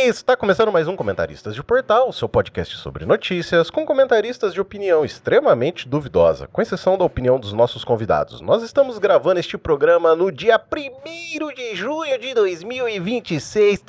Está começando mais um Comentaristas de Portal, seu podcast sobre notícias, com comentaristas de opinião extremamente duvidosa, com exceção da opinião dos nossos convidados. Nós estamos gravando este programa no dia 1º de junho de 2026.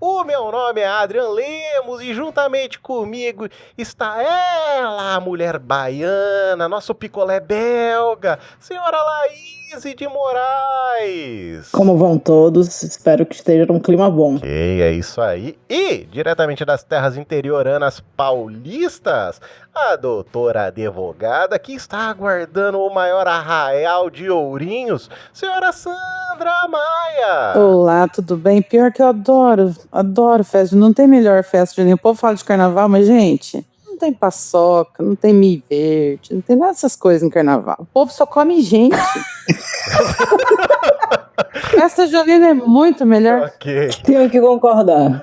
O meu nome é Adrian Lemos e juntamente comigo está ela, a mulher baiana, nosso picolé belga, senhora Laís de Moraes. Como vão todos? Espero que esteja num clima bom. Ok, é isso aí. E, diretamente das terras interioranas paulistas, a doutora advogada que está aguardando o maior arraial de ourinhos, senhora Sandra Maia. Olá, tudo bem? Pior que eu adoro festa. Não tem melhor festa de nenhum. O povo fala de carnaval, mas, gente, não tem paçoca, não tem milho verde, não tem nada dessas coisas em carnaval. O povo só come gente. Festa junina é muito melhor. Ok. Tenho que concordar.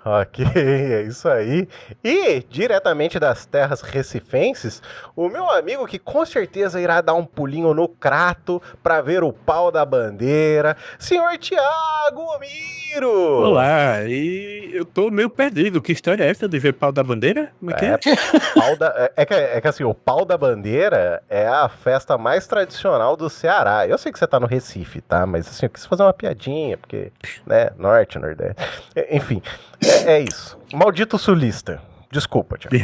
Ok, é isso aí. E, diretamente das terras recifenses, o meu amigo que com certeza irá dar um pulinho no Crato para ver o pau da bandeira, senhor Tiago Miro. Olá, e eu tô meio perdido. Que história é essa de ver pau da bandeira? Como é que é? É que assim, o pau da bandeira é a festa mais tradicional do Ceará. Eu sei que você tá no Recife, tá? Mas assim, eu quis fazer uma piadinha, porque, né, norte, nordeste. Enfim, é isso. Maldito sulista. Desculpa, Tiago.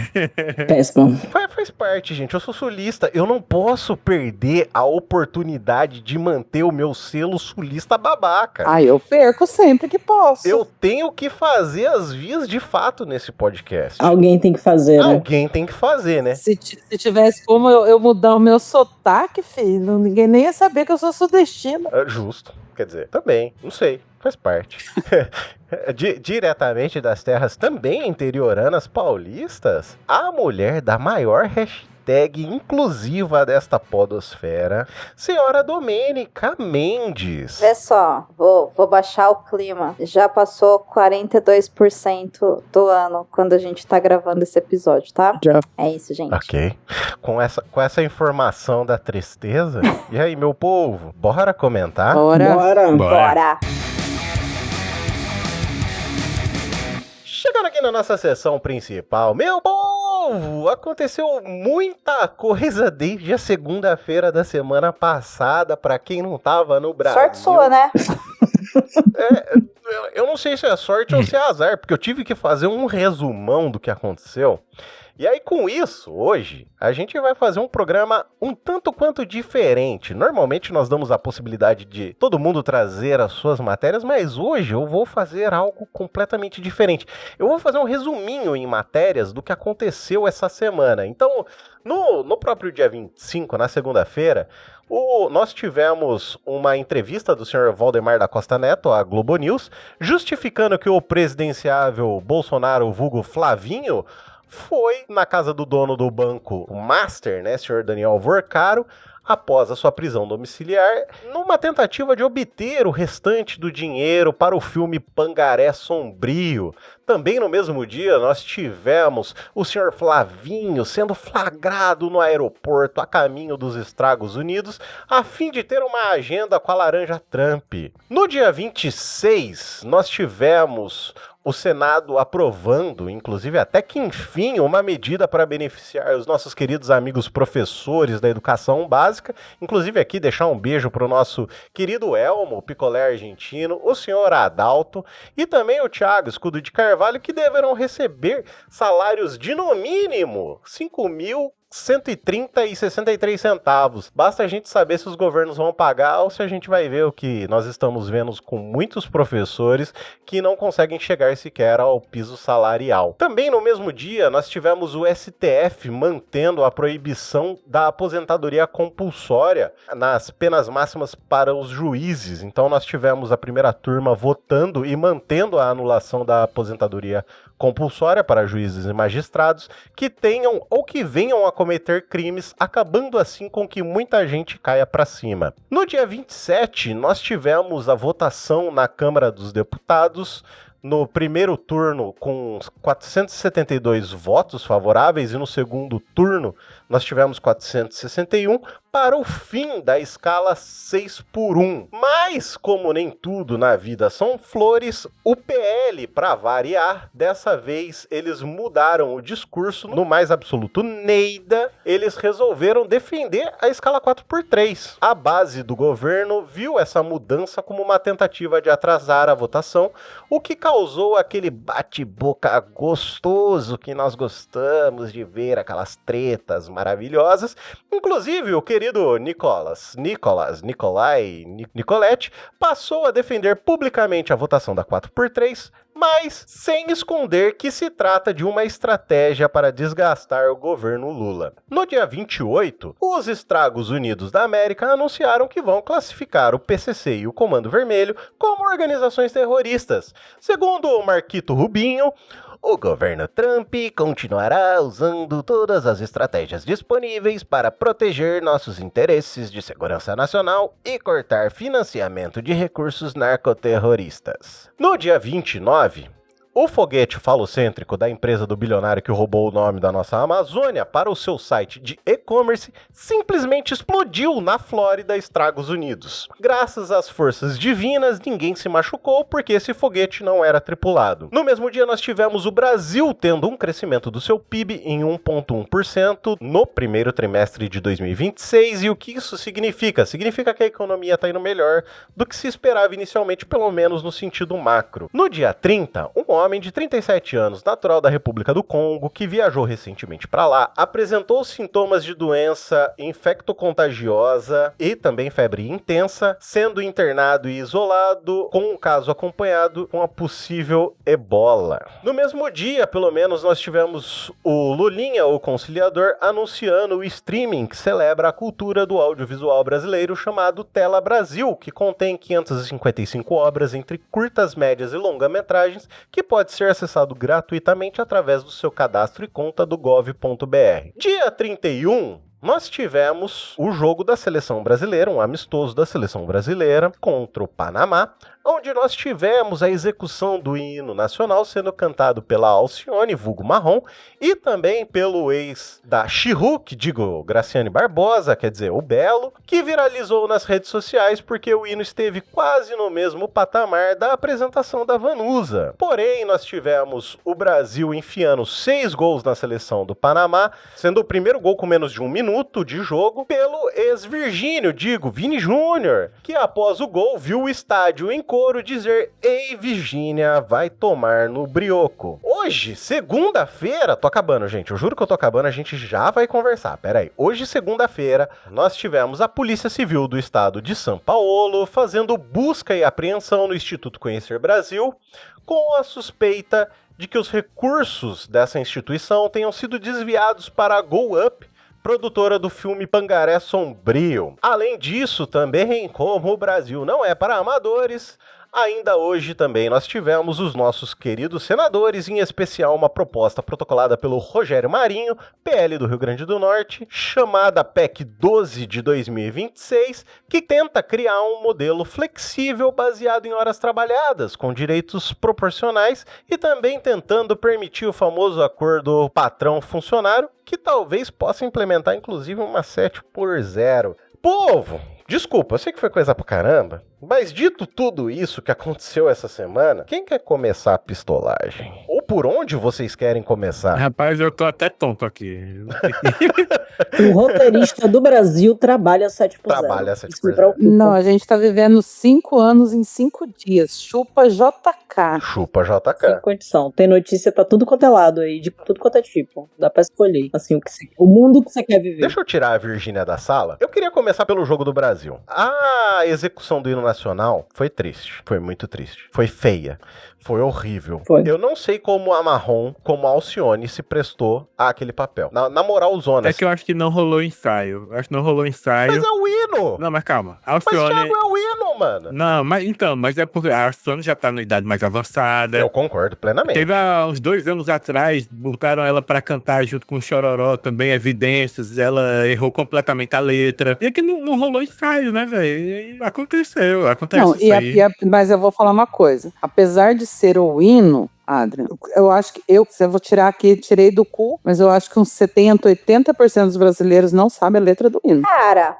Péssimo. Faz parte, gente. Eu sou sulista. Eu não posso perder a oportunidade de manter o meu selo sulista babaca. Ai, eu perco sempre que posso. Eu tenho que fazer as vias de fato nesse podcast. Alguém tem que fazer, né? Alguém tem que fazer, né? Se tivesse como eu mudar o meu sotaque, filho, ninguém nem ia saber que eu sou sudestina. Justo. Quer dizer, também. Não sei. Faz parte. Diretamente das terras também interioranas paulistas, a mulher da maior hashtag inclusiva desta podosfera, senhora Domênica Mendes. Vê só, vou baixar o clima. Já passou 42% do ano quando a gente tá gravando esse episódio, tá? Já. É isso, gente. Ok. Com essa informação da tristeza, e aí, meu povo, bora comentar? Bora! Chegando aqui na nossa sessão principal, meu povo, aconteceu muita coisa desde a segunda-feira da semana passada, pra quem não tava no Brasil. Sorte sua, né? Eu não sei se é sorte ou se é azar, porque eu tive que fazer um resumão do que aconteceu. E aí, com isso, hoje, a gente vai fazer um programa um tanto quanto diferente. Normalmente, nós damos a possibilidade de todo mundo trazer as suas matérias, mas hoje eu vou fazer algo completamente diferente. Eu vou fazer um resuminho em matérias do que aconteceu essa semana. Então, no próprio dia 25, na segunda-feira, nós tivemos uma entrevista do senhor Valdemar da Costa Neto, à Globo News, justificando que o presidenciável Bolsonaro, vulgo Flavinho, foi na casa do dono do banco Master, né, senhor Daniel Vorcaro, após a sua prisão domiciliar, numa tentativa de obter o restante do dinheiro para o filme Pangaré Sombrio. Também no mesmo dia, nós tivemos o senhor Flavinho sendo flagrado no aeroporto a caminho dos Estados Unidos, a fim de ter uma agenda com a laranja Trump. No dia 26, nós tivemos o Senado aprovando, inclusive até que enfim, uma medida para beneficiar os nossos queridos amigos professores da educação básica, inclusive aqui deixar um beijo para o nosso querido Elmo, o picolé argentino, o senhor Adalto e também o Thiago Escudo de Carvalho, que deverão receber salários de no mínimo 5.130,63. Basta a gente saber se os governos vão pagar ou se a gente vai ver o que nós estamos vendo com muitos professores que não conseguem chegar sequer ao piso salarial. Também no mesmo dia, nós tivemos o STF mantendo a proibição da aposentadoria compulsória nas penas máximas para os juízes. Então nós tivemos a primeira turma votando e mantendo a anulação da aposentadoria compulsória para juízes e magistrados que tenham ou que venham a cometer crimes, acabando assim com que muita gente caia para cima. No dia 27, nós tivemos a votação na Câmara dos Deputados no primeiro turno com 472 votos favoráveis e no segundo turno nós tivemos 461 para o fim da escala 6-1. Mas, como nem tudo na vida são flores, o PL, para variar, dessa vez eles mudaram o discurso no mais absoluto Neida. Eles resolveram defender a escala 4x3. A base do governo viu essa mudança como uma tentativa de atrasar a votação, o que causou aquele bate-boca gostoso que nós gostamos de ver, aquelas tretas maravilhosas. Inclusive, o querido Nicolete passou a defender publicamente a votação da 4x3, mas sem esconder que se trata de uma estratégia para desgastar o governo Lula. No dia 28, os Estados Unidos da América anunciaram que vão classificar o PCC e o Comando Vermelho como organizações terroristas. Segundo o Marquito Rubinho, o governo Trump continuará usando todas as estratégias disponíveis para proteger nossos interesses de segurança nacional e cortar financiamento de recursos narcoterroristas. No dia 29, o foguete falocêntrico da empresa do bilionário que roubou o nome da nossa Amazônia para o seu site de e-commerce simplesmente explodiu na Flórida, Estados Unidos. Graças às forças divinas, ninguém se machucou porque esse foguete não era tripulado. No mesmo dia, nós tivemos o Brasil tendo um crescimento do seu PIB em 1,1% no primeiro trimestre de 2026. E o que isso significa? Significa que a economia está indo melhor do que se esperava inicialmente, pelo menos no sentido macro. No dia 30, um homem de 37 anos, natural da República do Congo, que viajou recentemente para lá, apresentou sintomas de doença infectocontagiosa e também febre intensa, sendo internado e isolado, com um caso acompanhado com a possível ebola. No mesmo dia, pelo menos, nós tivemos o Lulinha, o conciliador, anunciando o streaming que celebra a cultura do audiovisual brasileiro chamado Tela Brasil, que contém 555 obras entre curtas, médias e longa-metragens, que pode ser acessado gratuitamente através do seu cadastro e conta do gov.br. Dia 31, nós tivemos o jogo da seleção brasileira, um amistoso da seleção brasileira contra o Panamá, onde nós tivemos a execução do hino nacional sendo cantado pela Alcione, vulgo Marrom, e também pelo ex da She-Hulk, Graciane Barbosa, quer dizer, o Belo, que viralizou nas redes sociais porque o hino esteve quase no mesmo patamar da apresentação da Vanusa. Porém, nós tivemos o Brasil enfiando 6 gols na seleção do Panamá, sendo o primeiro gol com menos de 1 minuto de jogo, pelo ex-Virgínio, Vini Júnior, que após o gol viu o estádio em coro dizer: "Ei, Virgínia, vai tomar no brioco". Hoje, segunda-feira, tô acabando, gente, eu juro que eu tô acabando, a gente já vai conversar, peraí. Hoje, segunda-feira, nós tivemos a Polícia Civil do Estado de São Paulo fazendo busca e apreensão no Instituto Conhecer Brasil, com a suspeita de que os recursos dessa instituição tenham sido desviados para a Go Up, produtora do filme Pangaré Sombrio. Além disso, também, como o Brasil não é para amadores, ainda hoje também nós tivemos os nossos queridos senadores, em especial uma proposta protocolada pelo Rogério Marinho, PL do Rio Grande do Norte, chamada PEC 12 de 2026, que tenta criar um modelo flexível baseado em horas trabalhadas, com direitos proporcionais e também tentando permitir o famoso acordo patrão-funcionário, que talvez possa implementar inclusive uma 7x0. Povo, desculpa, eu sei que foi coisa pra caramba, mas dito tudo isso que aconteceu essa semana, quem quer começar a pistolagem? Ou por onde vocês querem começar? Rapaz, eu tô até tonto aqui. O roteirista do Brasil trabalha 7x0. Trabalha 7x0. Isso me preocupa. Não, a gente tá vivendo 5 anos em 5 dias. Chupa JK. Chupa Sem JK. condição. Tem notícia pra tudo quanto é lado aí, de tudo quanto é tipo. Dá pra escolher, assim, o mundo que você quer viver. Deixa eu tirar a Virgínia da sala. Eu queria começar pelo jogo do Brasil. A execução do hino nacional foi triste. Foi muito triste. Foi feia. Foi horrível. Foi. Eu não sei como a Marrom, como a Alcione se prestou àquele papel. Na moral, zona. É que eu acho que não rolou ensaio. Eu acho que não rolou ensaio. Mas é o hino! Não, mas calma. A Mas, Alcione... Thiago, é o hino, mano! Não, mas é porque a Alcione já tá na idade mais avançada. Eu concordo plenamente. Teve há uns 2 anos atrás, botaram ela pra cantar junto com o Chororó também, Evidências, ela errou completamente a letra. E aqui não rolou ensaio, né, velho? Aconteceu, acontece Não, isso aí. mas eu vou falar uma coisa. Apesar de ser o hino, Adrian, eu acho que se eu vou tirar aqui, tirei do cu, mas eu acho que uns 70%, 80% dos brasileiros não sabem a letra do hino. Cara,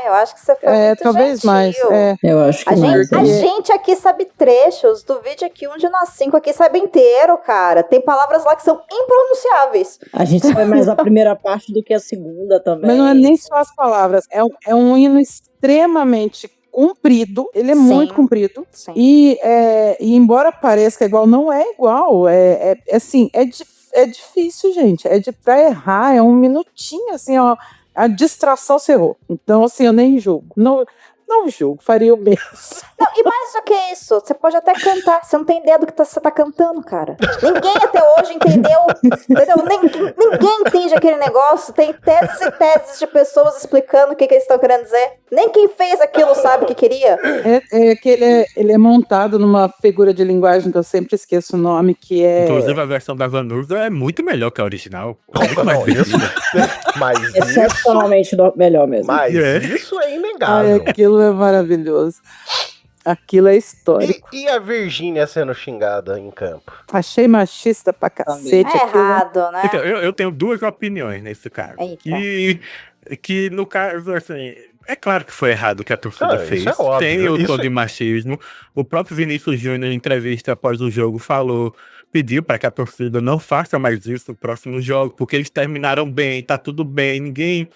eu acho que você foi muito talvez gentil. mais. Eu acho que A mais. gente aqui sabe trechos, duvide aqui um de nós 5 aqui sabe inteiro, cara. Tem palavras lá que são impronunciáveis. A gente sabe mais a primeira parte do que a segunda também. Mas não é nem só as palavras, é um hino extremamente comprido, ele é Sim. muito comprido. Sim. E embora pareça igual, não é igual. Assim, é difícil, gente. Pra errar, é um minutinho, assim, ó, a distração se errou. Então, assim, eu nem julgo. Não julgo, faria o mesmo. Não, e mais do que isso, você pode até cantar, você não tem ideia do que você tá cantando, cara. Ninguém até hoje entendeu? Ninguém entende aquele negócio. Tem teses e teses de pessoas explicando o que eles estão querendo dizer. Nem quem fez aquilo sabe o que queria. Ele é montado numa figura de linguagem que eu sempre esqueço o nome, que é... Inclusive, a versão da Vanusa é muito melhor que a original. Muito mais Não, isso, mas Excepcionalmente melhor mesmo. isso é inegável. Aquilo é maravilhoso. Aquilo é histórico. E a Virgínia sendo xingada em campo? Achei machista pra cacete. É errado, né? Então, eu tenho duas opiniões nesse caso. Eita. Que no caso, assim, é claro que foi errado o que a torcida fez. Isso é óbvio. Tem o Isso tom de machismo. O próprio Vinícius Júnior, em entrevista após o jogo, pediu para que a torcida não faça mais isso no próximo jogo, porque eles terminaram bem, tá tudo bem, ninguém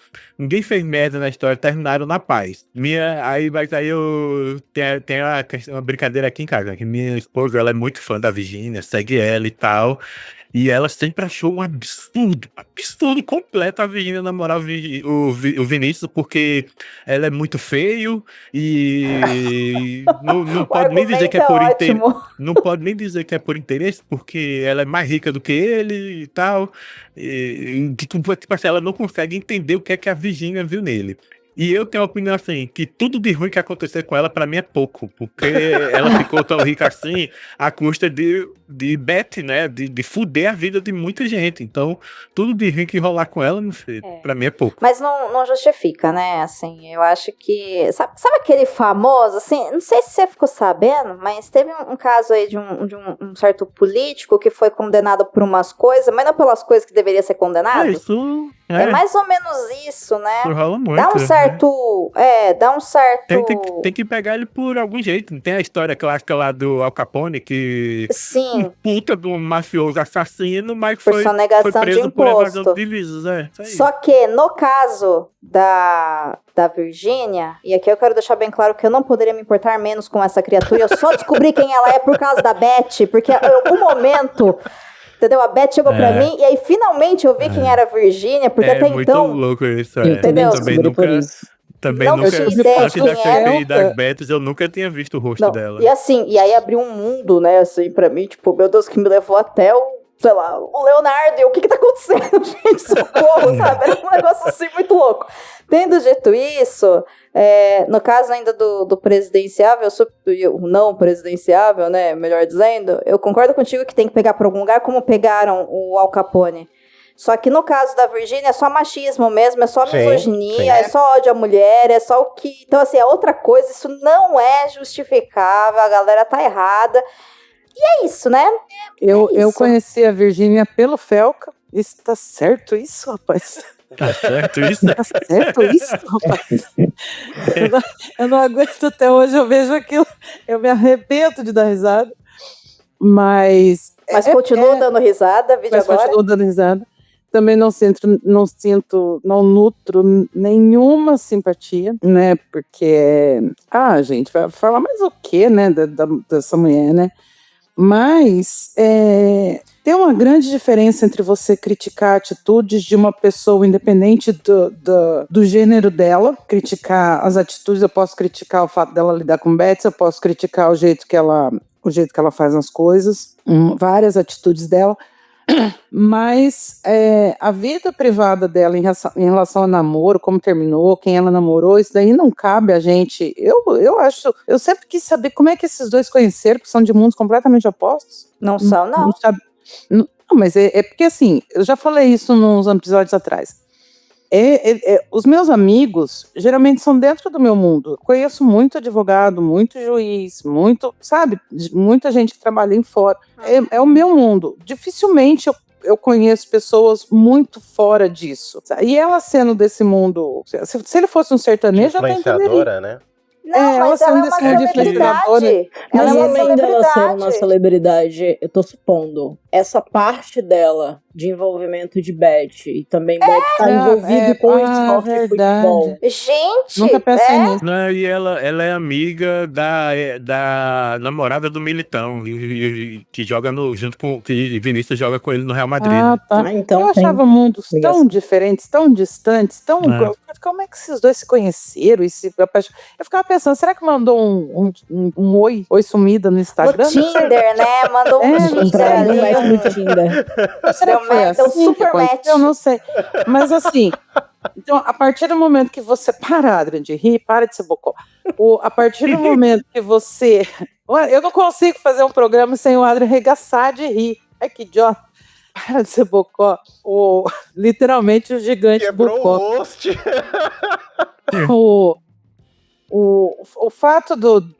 fez merda na história, terminaram na paz. Mas aí eu tenho uma brincadeira aqui em casa, que minha esposa, ela é muito fã da Virgínia, segue ela e tal, e ela sempre achou um absurdo completo a Virgínia namorar o Vinícius, porque ela é muito feio e não pode nem dizer que é por interesse. Não pode nem dizer que é por interesse, porque ela é mais rica do que ele e tal. Tipo assim, ela não consegue entender o que é que a Virgínia viu nele. E eu tenho a opinião assim, que tudo de ruim que acontecer com ela, pra mim, é pouco. Porque ela ficou tão rica assim, à custa de Beth, né? De fuder a vida de muita gente. Então, tudo de ruim que rolar com ela, não sei, pra mim é pouco. Mas não justifica, né? Assim, eu acho que... Sabe aquele famoso, assim? Não sei se você ficou sabendo, mas teve um caso aí de um certo político que foi condenado por umas coisas, mas não pelas coisas que deveria ser condenado. Isso... É mais ou menos isso, né? Isso rola muito. Dá um certo... dá um certo... Tem que pegar ele por algum jeito. Tem a história clássica lá do Al Capone, que... Sim. Um puta de um mafioso assassino, mas foi preso por evasão de divisas. Isso aí. Só que, no caso da Virgínia, e aqui eu quero deixar bem claro que eu não poderia me importar menos com essa criatura, eu só descobri quem ela é por causa da Beth, porque em algum momento... Entendeu? A Beth chegou pra mim e aí finalmente eu vi quem era a Virgínia, porque até então... É muito louco isso, entendeu? Também Não nunca, tinha ideia antes da quem CPI das Beths, eu nunca tinha visto o rosto dela. E assim, e aí abriu um mundo, né, assim, pra mim, tipo, meu Deus, que me levou até sei lá, o Leonardo, e o que tá acontecendo, gente, socorro, sabe? Era um negócio assim muito louco. Tendo dito isso, no caso ainda do presidenciável, o não presidenciável, né, melhor dizendo, eu concordo contigo que tem que pegar por algum lugar, como pegaram o Al Capone. Só que no caso da Virgínia é só machismo mesmo, é só misoginia, é só ódio à mulher, é só o que... Então, assim, é outra coisa, isso não é justificável, a galera tá errada. E é isso, né? Eu conheci a Virgínia pelo Felca. Isso tá certo isso, rapaz? Tá certo isso? Tá certo isso, rapaz? Eu não aguento até hoje, eu vejo aquilo, eu me arrebento de dar risada. Mas continua dando risada, vídeo agora. Continua dando risada. Também não nutro nenhuma simpatia, né? Porque, gente, vai falar mais o quê, né? Dessa mulher, né? Mas tem uma grande diferença entre você criticar atitudes de uma pessoa independente do gênero dela, criticar as atitudes, eu posso criticar o fato dela lidar com Beth, eu posso criticar o jeito que ela faz as coisas, várias atitudes dela, mas a vida privada dela em relação ao namoro, como terminou, quem ela namorou, isso daí não cabe a gente. Eu sempre quis saber como é que esses dois conheceram, porque são de mundos completamente opostos. Não são, não. Não, mas é porque assim, eu já falei isso nos episódios atrás. Os meus amigos geralmente são dentro do meu mundo. Eu conheço muito advogado, muito juiz, sabe? Muita gente que trabalha em fora. É o meu mundo. Dificilmente eu conheço pessoas muito fora disso. E ela sendo desse mundo, se ele fosse um sertanejo, eu até entenderia. Influenciadora, né? Não, mas ela é uma celebridade. Mas Ela é uma além dela ser uma celebridade. celebridade, eu tô supondo, essa parte dela de envolvimento de Beth e também Beth tá envolvido com o esporte de futebol. Gente, Nunca pensei nisso. Não, e ela é amiga da namorada do Militão, que joga junto com que Vinícius joga com ele no Real Madrid. Ah, tá. Ah, então eu tem achava mundos ligação. tão diferentes, tão distantes, tão. Como é que esses dois se conheceram e se apaixonaram? Eu ficava pensando, será que mandou um oi sumida no Instagram? no Tinder, né? Mandou um Tinder Entraram ali. match no Tinder. Será que foi Deu assim super que aconteceu? match. Eu não sei. Mas assim, então, a partir do momento que você para, Adrian, de rir, para de ser bocó. A partir do momento que você... Eu não consigo fazer um programa sem o Adrian arregaçar de rir. Ai, que idiota. Para de ser bocó. Literalmente o gigante Quebrou bocó. o host. O fato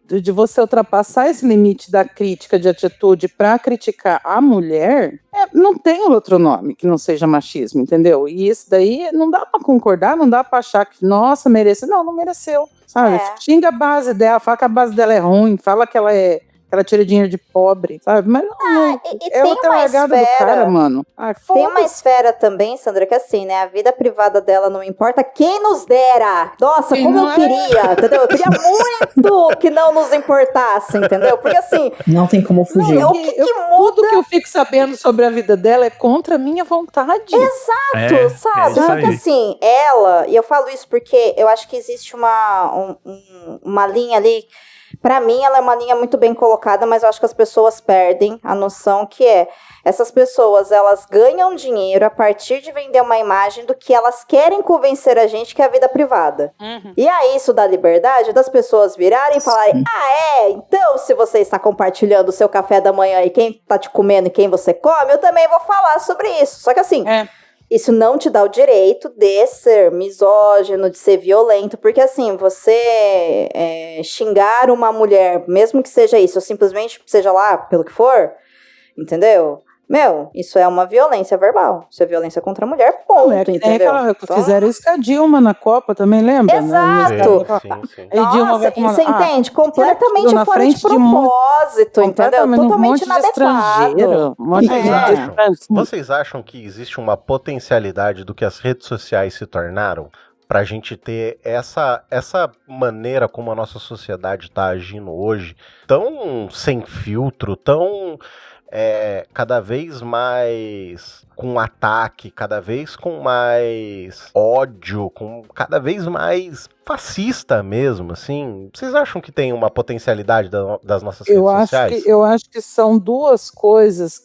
de você ultrapassar esse limite da crítica de atitude para criticar a mulher, não tem outro nome que não seja machismo, entendeu? E isso daí não dá para concordar, não dá para achar que, nossa, mereceu. Não mereceu, sabe? Xinga a base dela, fala que a base dela é ruim, fala que ela tira dinheiro de pobre, sabe? Mas não, e tem outra uma largada do esfera. cara, mano. Ai, Tem uma esfera também, Sandra, que assim, né? A vida privada dela não importa. Quem nos dera! Nossa, Quem como não eu queria, entendeu? Eu queria muito que não nos importasse, entendeu? Porque assim, Não tem como fugir. o que tudo muda... que eu fico sabendo sobre a vida dela é contra a minha vontade. Exato, sabe? isso Só que aí. assim, ela, e eu falo isso porque eu acho que existe uma linha ali. Pra mim, ela é uma linha muito bem colocada, mas eu acho que as pessoas perdem a noção que essas pessoas, elas ganham dinheiro a partir de vender uma imagem do que elas querem convencer a gente que é a vida privada. E aí, isso dá liberdade das pessoas virarem e falarem, então se você está compartilhando o seu café da manhã e quem tá te comendo e quem você come, eu também vou falar sobre isso. Só que assim... Isso não te dá o direito de ser misógino, de ser violento, porque assim, você xingar uma mulher, mesmo que seja isso, ou simplesmente seja lá pelo que for, entendeu? Isso é uma violência verbal. Isso é violência contra a mulher, ponto, entendeu? Fizeram isso com a Dilma na Copa também, lembra? Exato. Sim. Aí Dilma vai Você entende? Completamente na fora de frente de propósito, entendeu? Totalmente inadequado. Vocês acham que existe uma potencialidade do que as redes sociais se tornaram? Pra gente ter essa maneira como a nossa sociedade tá agindo hoje, tão sem filtro, tão... cada vez mais com ataque, cada vez com mais ódio, com cada vez mais fascista mesmo, assim. Vocês acham que tem uma potencialidade das nossas redes sociais? Eu acho que são duas coisas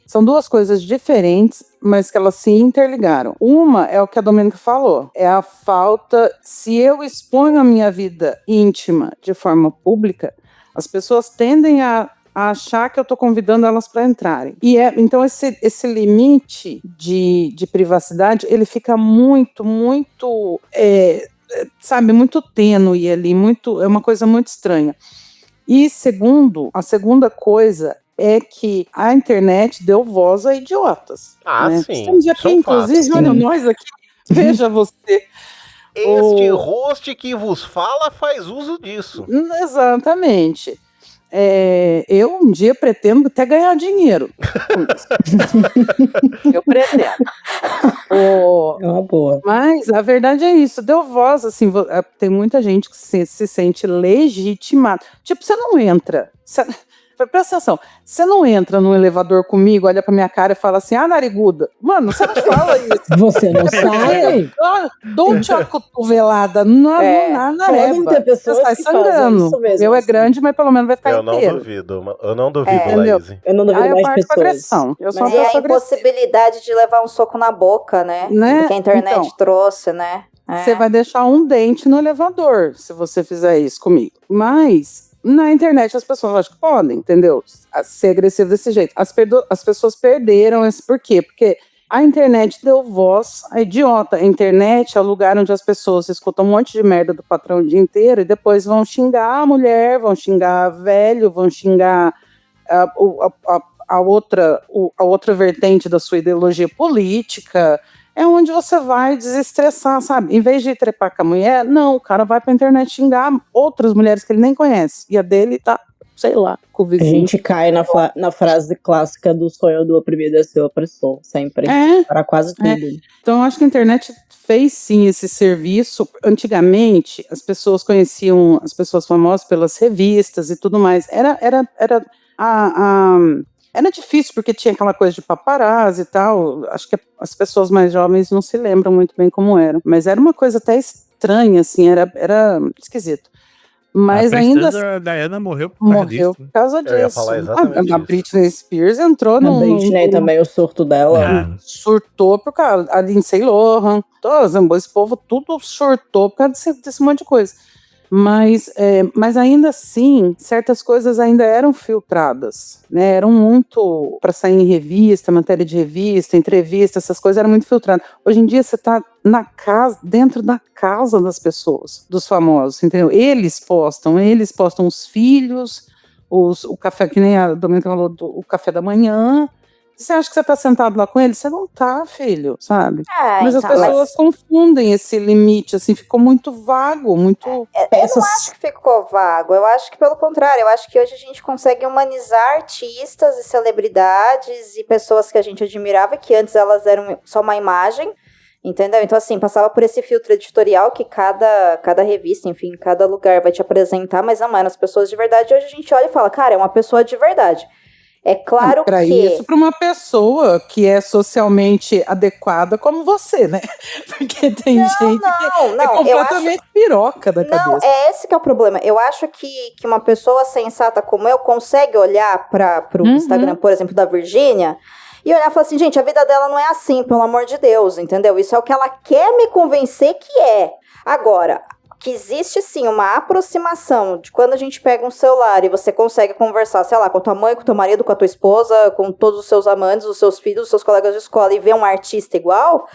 são duas coisas diferentes, mas que elas se interligaram. Uma é o que a Domênica falou, é a falta, se eu exponho a minha vida íntima de forma pública, as pessoas tendem a achar que eu estou convidando elas para entrarem. Então esse limite de privacidade, ele fica muito, muito, muito tênue ali, é uma coisa muito estranha. E a segunda coisa é que a internet deu voz a idiotas. Né? Sim. Estamos aqui, inclusive, olha nós aqui, veja você. Este host que vos fala faz uso disso. Exatamente. Eu um dia pretendo até ganhar dinheiro. Eu pretendo. É uma boa. Mas a verdade é isso, deu voz, assim, tem muita gente que se sente legitimada. Tipo, você não entra. Presta atenção, você não entra no elevador comigo, olha pra minha cara e fala assim, nariguda. Mano, você não fala isso. Você não sai. Dou-te uma cotovelada na nareba. Ter pessoas você sai que fazem sangrando. isso mesmo, Eu é assim. grande, mas pelo menos vai ficar Eu inteiro. não duvido, Laís. Eu não duvido Aí eu mais parto pra pessoas. agressão. Eu sou uma É a pessoa agressiva. impossibilidade de levar um soco na boca, né? Que a internet trouxe, né? Você vai deixar um dente no elevador se você fizer isso comigo. Mas na internet as pessoas acham que podem, entendeu? Ser agressivo desse jeito. As pessoas perderam esse... Por quê? Porque A internet deu voz a idiota. A internet é o lugar onde as pessoas escutam um monte de merda do patrão o dia inteiro e depois vão xingar a mulher, vão xingar velho, vão xingar a outra vertente da sua ideologia política. É onde você vai desestressar, sabe? Em vez de trepar com a mulher, não, o cara vai pra internet xingar outras mulheres que ele nem conhece. E a dele tá, sei lá, com o A vizinho. gente cai na frase clássica do sonho do oprimido é ser opressor, sempre. Para quase tudo. Então, eu acho que a internet fez sim esse serviço. Antigamente, as pessoas conheciam as pessoas famosas pelas revistas e tudo mais. Era difícil porque tinha aquela coisa de paparazzi e tal. Acho que as pessoas mais jovens não se lembram muito bem como era. Mas era uma coisa até estranha, assim, era esquisito. Mas ainda a Diana morreu por causa disso. Eu ia falar exatamente A Britney Spears entrou A Britney também, o surto dela. Surtou por causa a Lindsay Lohan, esse povo tudo surtou por causa desse monte de coisa. Mas ainda assim, certas coisas ainda eram filtradas, né? Eram muito para sair em revista, matéria de revista, entrevista, essas coisas eram muito filtradas. Hoje em dia você está dentro da casa das pessoas, dos famosos, entendeu? Eles postam os filhos, o café, que nem a Domenica falou, o café da manhã. Você acha que você tá sentado lá com ele? Você não tá, filho, sabe? Mas as pessoas confundem esse limite, assim, ficou muito vago, muito... Eu não acho que ficou vago, eu acho que pelo contrário, eu acho que hoje a gente consegue humanizar artistas e celebridades e pessoas que a gente admirava, que antes elas eram só uma imagem, entendeu? Então, assim, passava por esse filtro editorial que cada revista, enfim, cada lugar vai te apresentar, mas não eram as pessoas de verdade. Hoje a gente olha e fala, cara, é uma pessoa de verdade. É claro pra isso, para uma pessoa que é socialmente adequada como você, né? Porque tem gente que é completamente piroca da cabeça. Não, é esse que é o problema. Eu acho que uma pessoa sensata como eu consegue olhar para o Instagram, por exemplo, da Virgínia, e olhar e falar assim, gente, a vida dela não é assim, pelo amor de Deus, entendeu? Isso é o que ela quer me convencer que é. Agora, que existe sim uma aproximação de quando a gente pega um celular e você consegue conversar, sei lá, com a tua mãe, com o teu marido, com a tua esposa, com todos os seus amantes, os seus filhos, os seus colegas de escola e ver um artista igual,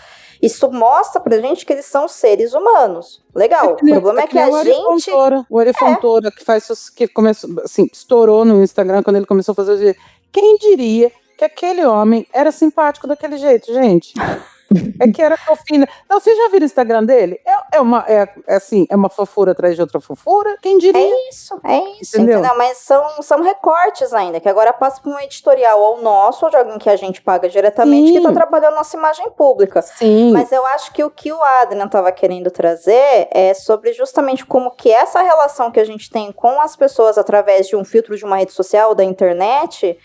isso mostra pra gente que eles são seres humanos. Legal. O problema é que a gente... O Ari Fontoura, que começou, assim, estourou no Instagram quando ele começou a fazer... Quem diria que aquele homem era simpático daquele jeito, gente? É que era fofinho. Não, vocês já viram o Instagram dele? É uma fofura atrás de outra fofura? Quem diria? É isso, entendeu? Mas são recortes ainda, que agora passa por um editorial ou nosso, ou de alguém que a gente paga diretamente, que tá trabalhando nossa imagem pública. Sim. Mas eu acho que o que o Adrian tava querendo trazer é sobre justamente como que essa relação que a gente tem com as pessoas através de um filtro de uma rede social, da internet...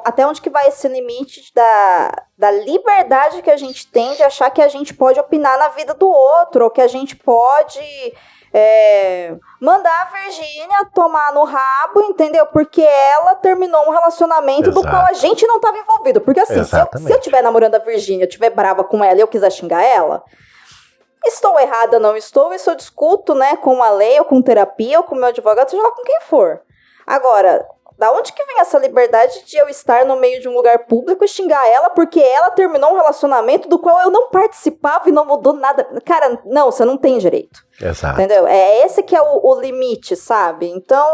até onde que vai esse limite da liberdade que a gente tem de achar que a gente pode opinar na vida do outro, ou que a gente pode mandar a Virgínia tomar no rabo, entendeu? Porque ela terminou um relacionamento do qual a gente não estava envolvido. Porque assim, se eu estiver namorando a Virgínia, eu estiver brava com ela e eu quiser xingar ela, estou errada, não estou, isso eu discuto, né, com a lei, ou com terapia, ou com o meu advogado, seja lá com quem for. Agora... Da onde que vem essa liberdade de eu estar no meio de um lugar público e xingar ela porque ela terminou um relacionamento do qual eu não participava e não mudou nada? Cara, não, você não tem direito. Exato. Entendeu? Esse que é o limite, sabe? Então,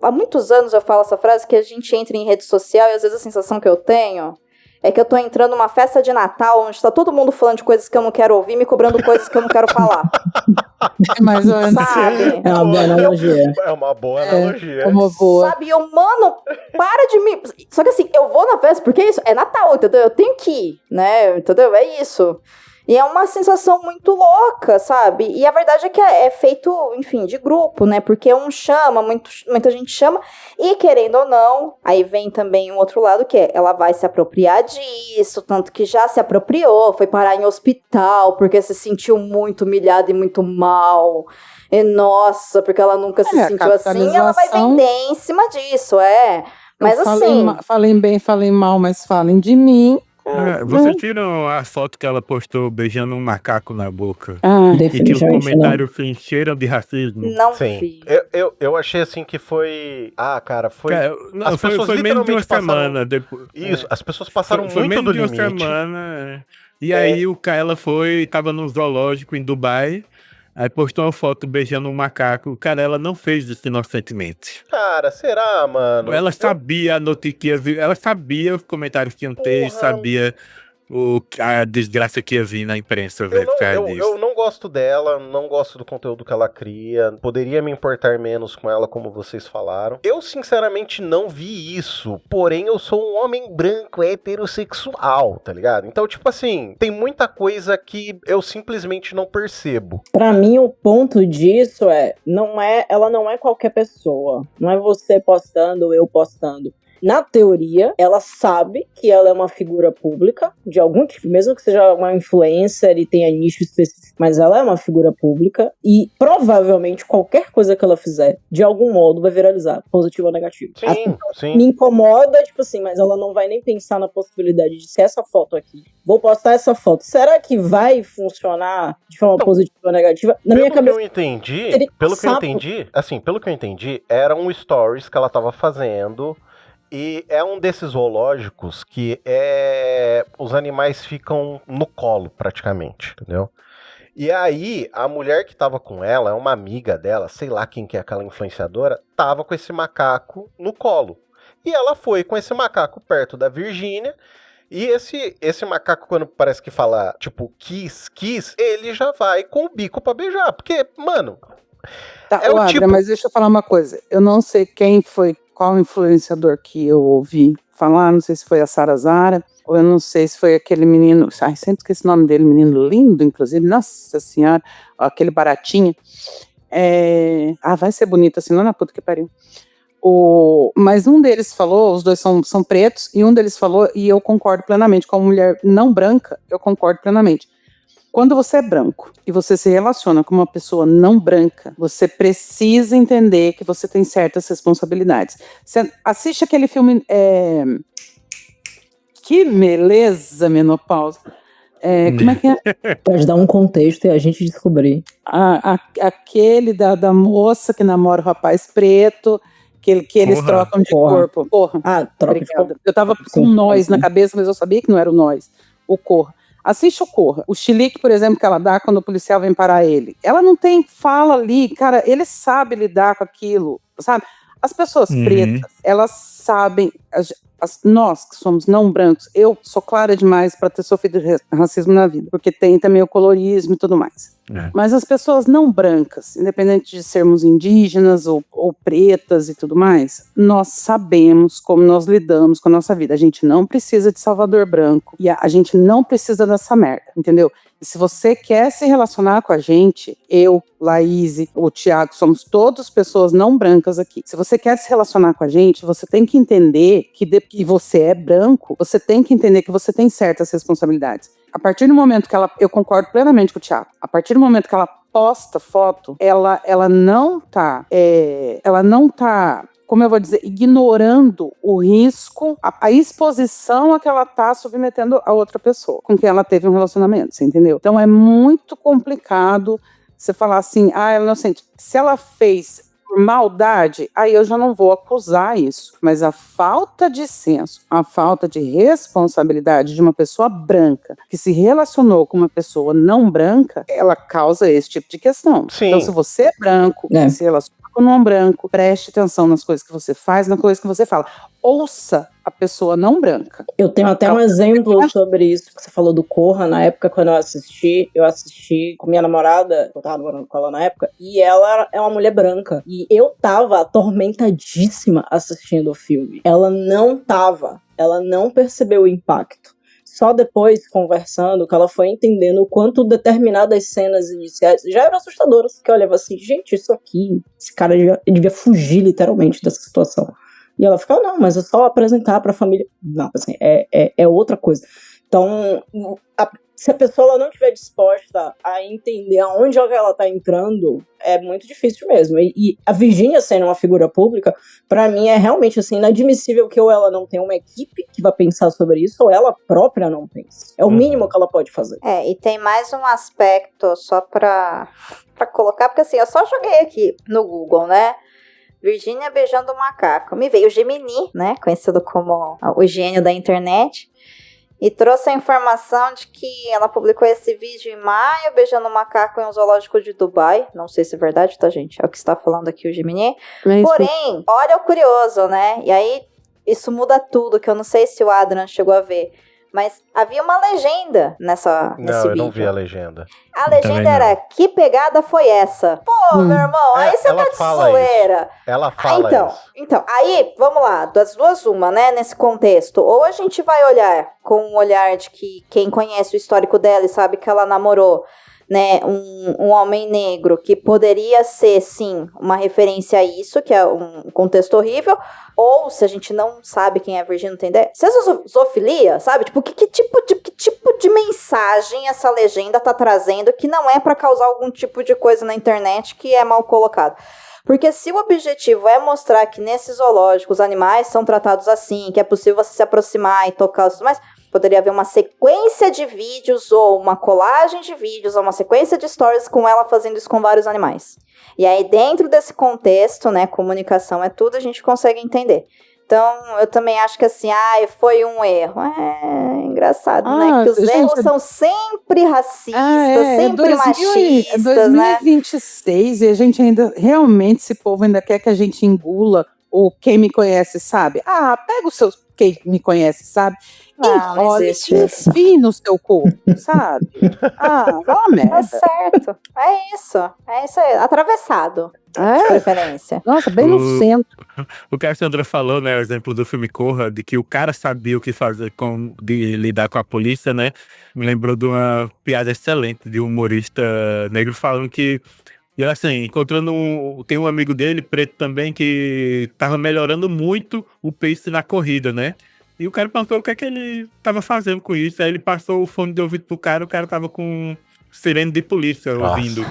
há muitos anos eu falo essa frase que a gente entra em rede social e às vezes a sensação que eu tenho é que eu tô entrando numa festa de Natal onde tá todo mundo falando de coisas que eu não quero ouvir, me cobrando coisas que eu não quero falar. Mais ou menos. Sabe? É uma boa analogia. É uma boa analogia. É uma boa. Sabe, mano, para de me... Só que assim, eu vou na festa porque é isso, é Natal, entendeu? Eu tenho que ir, né? Entendeu? É isso. E é uma sensação muito louca, sabe? E a verdade é que é feito, enfim, de grupo, né? Porque um chama, muita gente chama. E querendo ou não, aí vem também um outro lado, que é ela vai se apropriar disso, tanto que já se apropriou, foi parar em hospital, porque se sentiu muito humilhada e muito mal. E nossa, porque ela nunca se sentiu assim, ela vai vender em cima disso, Mas assim... Falem bem, falem mal, mas falem de mim. Vocês viram a foto que ela postou beijando um macaco na boca? Ah, E que os Definitivamente não. comentários se encheram de racismo? Não Sim. vi. Eu achei assim que foi. Ah, cara, foi. Cara, não, As pessoas foi menos de uma literalmente passaram- semana depois. Isso, as pessoas passaram Foi muito menos do de uma limite. semana. E aí ela tava num zoológico em Dubai, aí postou uma foto beijando um macaco. Cara, ela não fez isso inocentemente. Cara, será, mano? Ela sabia a notícia que ia vir, ela sabia os comentários que iam ter, Porra. sabia a desgraça que ia vir na imprensa, velho, por causa disso. Eu não gosto dela, não gosto do conteúdo que ela cria. Poderia me importar menos com ela, como vocês falaram. Eu, sinceramente, não vi isso. Porém, eu sou um homem branco, heterossexual, tá ligado? Então, tipo assim, tem muita coisa que eu simplesmente não percebo. Pra mim, o ponto disso ela não é qualquer pessoa. Não é você postando, eu postando. Na teoria, ela sabe que ela é uma figura pública, de algum tipo, mesmo que seja uma influencer e tenha nicho específico, mas ela é uma figura pública e provavelmente qualquer coisa que ela fizer, de algum modo, vai viralizar, positivo ou negativo. Sim. Me incomoda, tipo assim, mas ela não vai nem pensar na possibilidade de ser essa foto aqui. Vou postar essa foto. Será que vai funcionar de forma Então, positiva ou negativa? Na minha cabeça, Pelo que sapo. eu entendi, era um stories que ela tava fazendo. E é um desses zoológicos que os animais ficam no colo, praticamente, entendeu? E aí, a mulher que tava com ela, é uma amiga dela, sei lá quem que é aquela influenciadora, tava com esse macaco no colo. E ela foi com esse macaco perto da Virgínia, e esse macaco, quando parece que fala, tipo, kiss, ele já vai com o bico pra beijar, porque, mano... Tá, É o Adra, tipo- mas deixa eu falar uma coisa. Eu não sei quem foi, qual influenciador que eu ouvi falar, não sei se foi a Sara Zara, ou eu não sei se foi aquele menino, ai, sempre esqueci o nome dele, menino lindo, inclusive, nossa senhora, aquele baratinho. Vai ser bonito assim, não na puta que pariu. Mas um deles falou, os dois são pretos, e um deles falou, e eu concordo plenamente, como mulher não branca, eu concordo plenamente. Quando você é branco e você se relaciona com uma pessoa não branca, você precisa entender que você tem certas responsabilidades. Você assiste aquele filme... Que beleza, menopausa. Como é que é? Pode dar um contexto e a gente descobrir. Aquele da moça que namora o rapaz preto, que eles trocam de corpo. Porra. Troca de corpo. Eu tava com um nós na cabeça, mas eu sabia que não era o nós. O Corra. Assiste o Corra. O chilique, por exemplo, que ela dá quando o policial vem parar ele. Ela não tem fala ali, cara, ele sabe lidar com aquilo, sabe? As pessoas pretas, elas sabem, nós que somos não brancos, eu sou clara demais para ter sofrido racismo na vida, porque tem também o colorismo e tudo mais. Mas as pessoas não brancas, independente de sermos indígenas ou pretas e tudo mais, nós sabemos como nós lidamos com a nossa vida. A gente não precisa de Salvador Branco e a gente não precisa dessa merda, entendeu? E se você quer se relacionar com a gente, eu, Laís, o Thiago, somos todos pessoas não brancas aqui. Se você quer se relacionar com a gente, você tem que entender que você é branco, você tem que entender que você tem certas responsabilidades. A partir do momento que eu concordo plenamente com o Thiago, a partir do momento que ela posta foto, ela não tá, como eu vou dizer, ignorando o risco, a exposição a que ela tá submetendo a outra pessoa, com quem ela teve um relacionamento, você entendeu? Então é muito complicado você falar assim, ela é inocente. Se ela fez por maldade, aí eu já não vou acusar isso. Mas a falta de senso, a falta de responsabilidade de uma pessoa branca que se relacionou com uma pessoa não branca, ela causa esse tipo de questão. Sim. Então, se você é branco, se relaciona com um não branco, preste atenção nas coisas que você faz, nas coisas que você fala. Ouça a pessoa não branca. Eu tenho até um exemplo sobre isso que você falou do Corra. Na época, quando eu assisti com minha namorada, eu tava namorando com ela na época, e ela é uma mulher branca. E eu tava atormentadíssima assistindo o filme. Ela não percebeu o impacto. Só depois, conversando, que ela foi entendendo o quanto determinadas cenas iniciais já eram assustadoras. Que eu olhava assim, gente, isso aqui, esse cara devia fugir literalmente dessa situação. E ela ficava, não, mas é só apresentar pra família. Não, assim, é outra coisa. Então, se a pessoa ela não estiver disposta a entender aonde ela tá entrando, é muito difícil mesmo. E a Virgínia sendo uma figura pública, pra mim é realmente assim, inadmissível que ou ela não tenha uma equipe que vai pensar sobre isso, ou ela própria não pense. É o mínimo que ela pode fazer. E tem mais um aspecto só pra colocar, porque assim, eu só joguei aqui no Google, né? Virgínia beijando o macaco. Me veio o Gemini, né? Conhecido como o gênio da internet. E trouxe a informação de que ela publicou esse vídeo em maio, beijando um macaco em um zoológico de Dubai. Não sei se é verdade, tá, gente? É o que está falando aqui o Gemini. Porém, olha o curioso, né? E aí, isso muda tudo, que eu não sei se o Adrian chegou a ver. Mas havia uma legenda nesse vídeo. Não, eu não vi a legenda. A legenda era, que pegada foi essa? Pô, meu irmão, aí você tá de zoeira. Ela fala isso. Então, aí, vamos lá, das duas uma, né, nesse contexto. Ou a gente vai olhar com um olhar de que quem conhece o histórico dela e sabe que ela namorou, né, um homem negro, que poderia ser, sim, uma referência a isso, que é um contexto horrível, ou se a gente não sabe quem é a Virgínia, não tem ideia, se é zoofilia, sabe? Tipo, que tipo de mensagem essa legenda tá trazendo que não é pra causar algum tipo de coisa na internet que é mal colocado? Porque se o objetivo é mostrar que nesses zoológicos os animais são tratados assim, que é possível você se aproximar e tocar os mais, poderia haver uma sequência de vídeos ou uma colagem de vídeos ou uma sequência de stories com ela fazendo isso com vários animais. E aí dentro desse contexto, né, comunicação é tudo, a gente consegue entender. Então, eu também acho que assim, foi um erro. É engraçado, né? Que os erros são sempre racistas, sempre machistas, né? É 2026 e a gente ainda, realmente, esse povo ainda quer que a gente engula, ou quem me conhece sabe. Pega o seu quem me conhece sabe, enrola e enfia no seu corpo, sabe? Vai uma merda. Tá certo. É isso aí, atravessado. De preferência. Nossa, bem no centro. O que a Sandra falou, né, o exemplo do filme Corra, de que o cara sabia o que fazer de lidar com a polícia, né, me lembrou de uma piada excelente de um humorista negro falando que, e assim, tem um amigo dele, preto também, que tava melhorando muito o pace na corrida, né, e o cara perguntou o que é que ele tava fazendo com isso, aí ele passou o fone de ouvido pro cara, o cara tava com sirene de polícia ouvindo.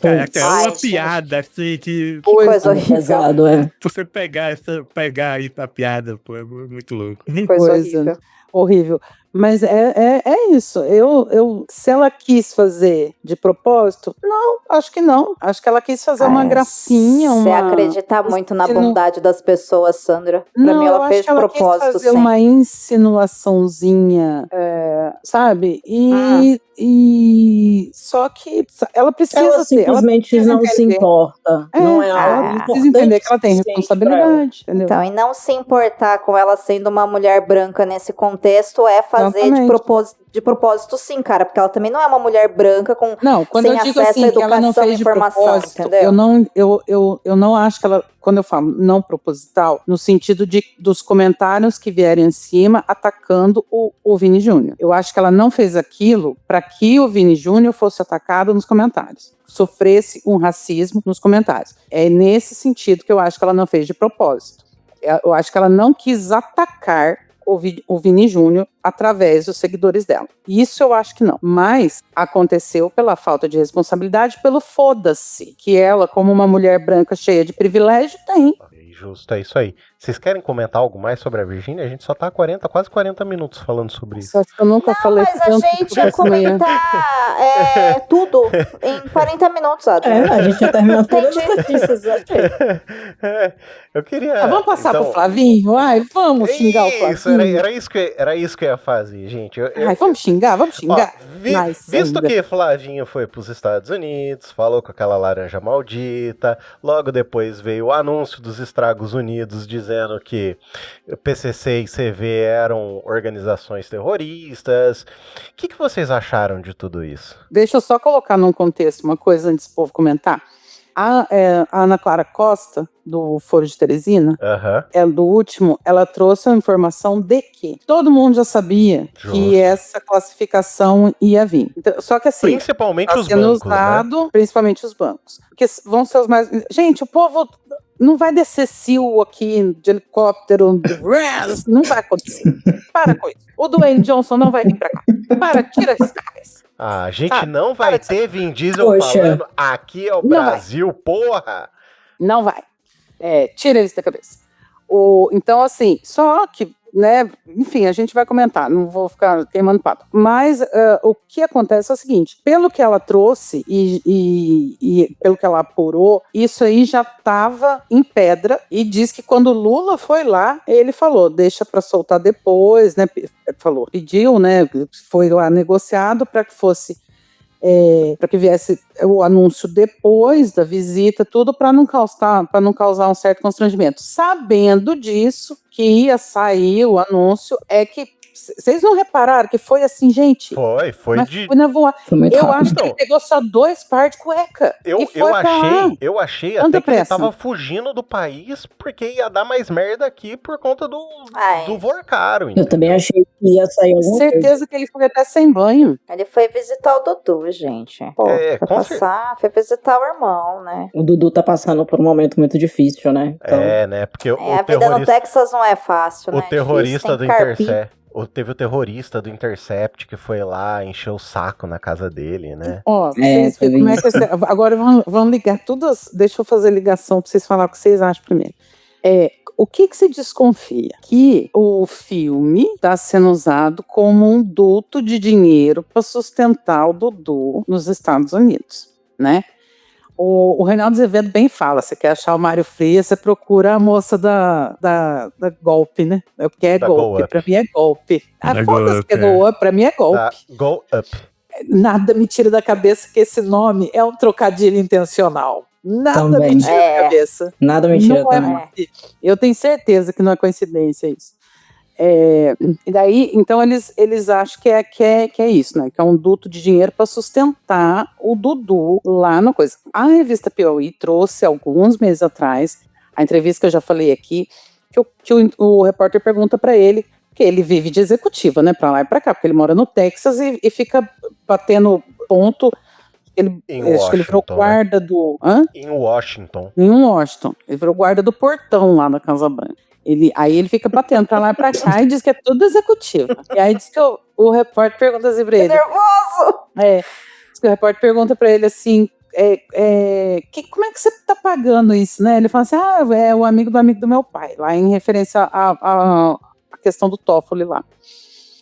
É uma piada, assim, que coisa horrível. Você pegar aí pra piada, pô, é muito louco. Coisa horrível. Mas é isso. Se ela quis fazer de propósito, não, acho que não. Acho que ela quis fazer uma gracinha. Você acredita muito na bondade das pessoas, Sandra? Pra mim, ela fez de propósito. Ela quis fazer uma insinuaçãozinha, sabe? E só que ela precisa ela simplesmente não se importa. Não é algo ela precisa entender que ela tem responsabilidade. Entendeu? Então, e não se importar com ela sendo uma mulher branca nesse contexto é fazer de propósito, sim, cara, porque ela também não é uma mulher branca quando eu digo assim, que ela não fez de propósito, entendeu? Eu não acho que ela, quando eu falo não proposital, no sentido dos comentários que vierem em cima atacando o Vini Júnior. Eu acho que ela não fez aquilo para que o Vini Júnior fosse atacado nos comentários, sofresse um racismo nos comentários. É nesse sentido que eu acho que ela não fez de propósito. Eu acho que ela não quis atacar o Vini Júnior através dos seguidores dela. Isso eu acho que não. Mas aconteceu pela falta de responsabilidade, pelo foda-se, que ela, como uma mulher branca cheia de privilégio, tem. Justo, é isso aí. Vocês querem comentar algo mais sobre a Virgínia? A gente só tá quase 40 minutos falando sobre isso. Eu nunca falei mas a gente ia comentar tudo em 40 minutos, Adriana. A gente já terminou todas as notícias. Eu queria... vamos passar pro Flavinho? Vamos xingar o Flavinho. Era isso que eu ia fazer, gente. Vamos xingar. Visto que Flavinho foi pros Estados Unidos, falou com aquela laranja maldita, logo depois veio o anúncio dos Estados Unidos dizendo que PCC e CV eram organizações terroristas. O que vocês acharam de tudo isso? Deixa eu só colocar num contexto uma coisa antes do povo comentar. A Ana Clara Costa, do Foro de Teresina, do último, ela trouxe a informação de que todo mundo já sabia que essa classificação ia vir. Então, só que assim... Principalmente os bancos, usado, né? Principalmente os bancos. Porque vão ser os mais... Gente, o povo Não vai descer SEAL aqui de helicóptero, não vai acontecer. Para com isso. O Dwayne Johnson não vai vir pra cá. Tira isso da cabeça. A gente Sabe? não vai ter Vin Diesel Poxa. falando aqui é o Não vai. Brasil, porra! Não vai. Tira isso da cabeça. Então, assim, só que, né, enfim, a gente vai comentar, não vou ficar queimando papo. Mas o que acontece é o seguinte, pelo que ela trouxe e pelo que ela apurou, isso aí já estava em pedra e diz que quando o Lula foi lá, ele falou, deixa para soltar depois, né, pediu, né, foi lá negociado para que fosse para que viesse o anúncio depois da visita, tudo para não causar um certo constrangimento. Sabendo disso, que ia sair o anúncio, que vocês não repararam que foi assim, gente? Foi Mas de... foi na voar. Foi muito Eu rápido. acho que ele pegou só 2 pares de cueca. e foi pra lá. Eu achei Tão até que ele depressa. tava fugindo do país porque ia dar mais merda aqui por conta do Vorcaro. Eu também achei que ia sair alguma coisa. Certeza que ele foi até sem banho. Ele foi visitar o Dudu, gente. Pô, foi visitar o irmão, né? O Dudu tá passando por um momento muito difícil, né? Então, Né? Porque o a vida no Texas não é fácil, né? o terrorista do Difícil, tem carpir. Intercept. Teve o terrorista do Intercept que foi lá, encheu o saco na casa dele, né? Ó, vocês foi viram como é isso. que agora vão ligar todas. Deixa eu fazer ligação pra vocês falar o que vocês acham primeiro. O que se desconfia? Que o filme está sendo usado como um duto de dinheiro para sustentar o Dudu nos Estados Unidos, né? O Reinaldo Azevedo bem fala, você quer achar o Mário Frias, você procura a moça da golpe, né? É porque é Da golpe, Go pra mim é golpe. Da Foda-se Go que é Go Up, pra mim é golpe. Da Go Up. Nada me tira da cabeça que esse nome é um trocadilho intencional. Nada Também. me tira da cabeça. Nada mentira Não é também. mentira. Eu tenho certeza que não é coincidência isso. E daí, então eles acham que é isso, né? Que é um duto de dinheiro para sustentar o Dudu lá na coisa. A revista Piauí trouxe alguns meses atrás a entrevista que eu já falei aqui, que o repórter pergunta para ele, que ele vive de executiva, né? Para lá e para cá, porque ele mora no Texas e fica batendo ponto. Acho que ele virou guarda do. Em Washington. Em Washington. Ele virou guarda do portão lá na Casa Branca. Aí ele fica batendo pra lá e pra cá e diz que é tudo executivo. E aí diz que o repórter pergunta assim pra ele. Nervoso! Diz que o repórter pergunta pra ele assim: como é que você tá pagando isso, né? Ele fala assim: é o amigo do meu pai, lá em referência à questão do Toffoli lá.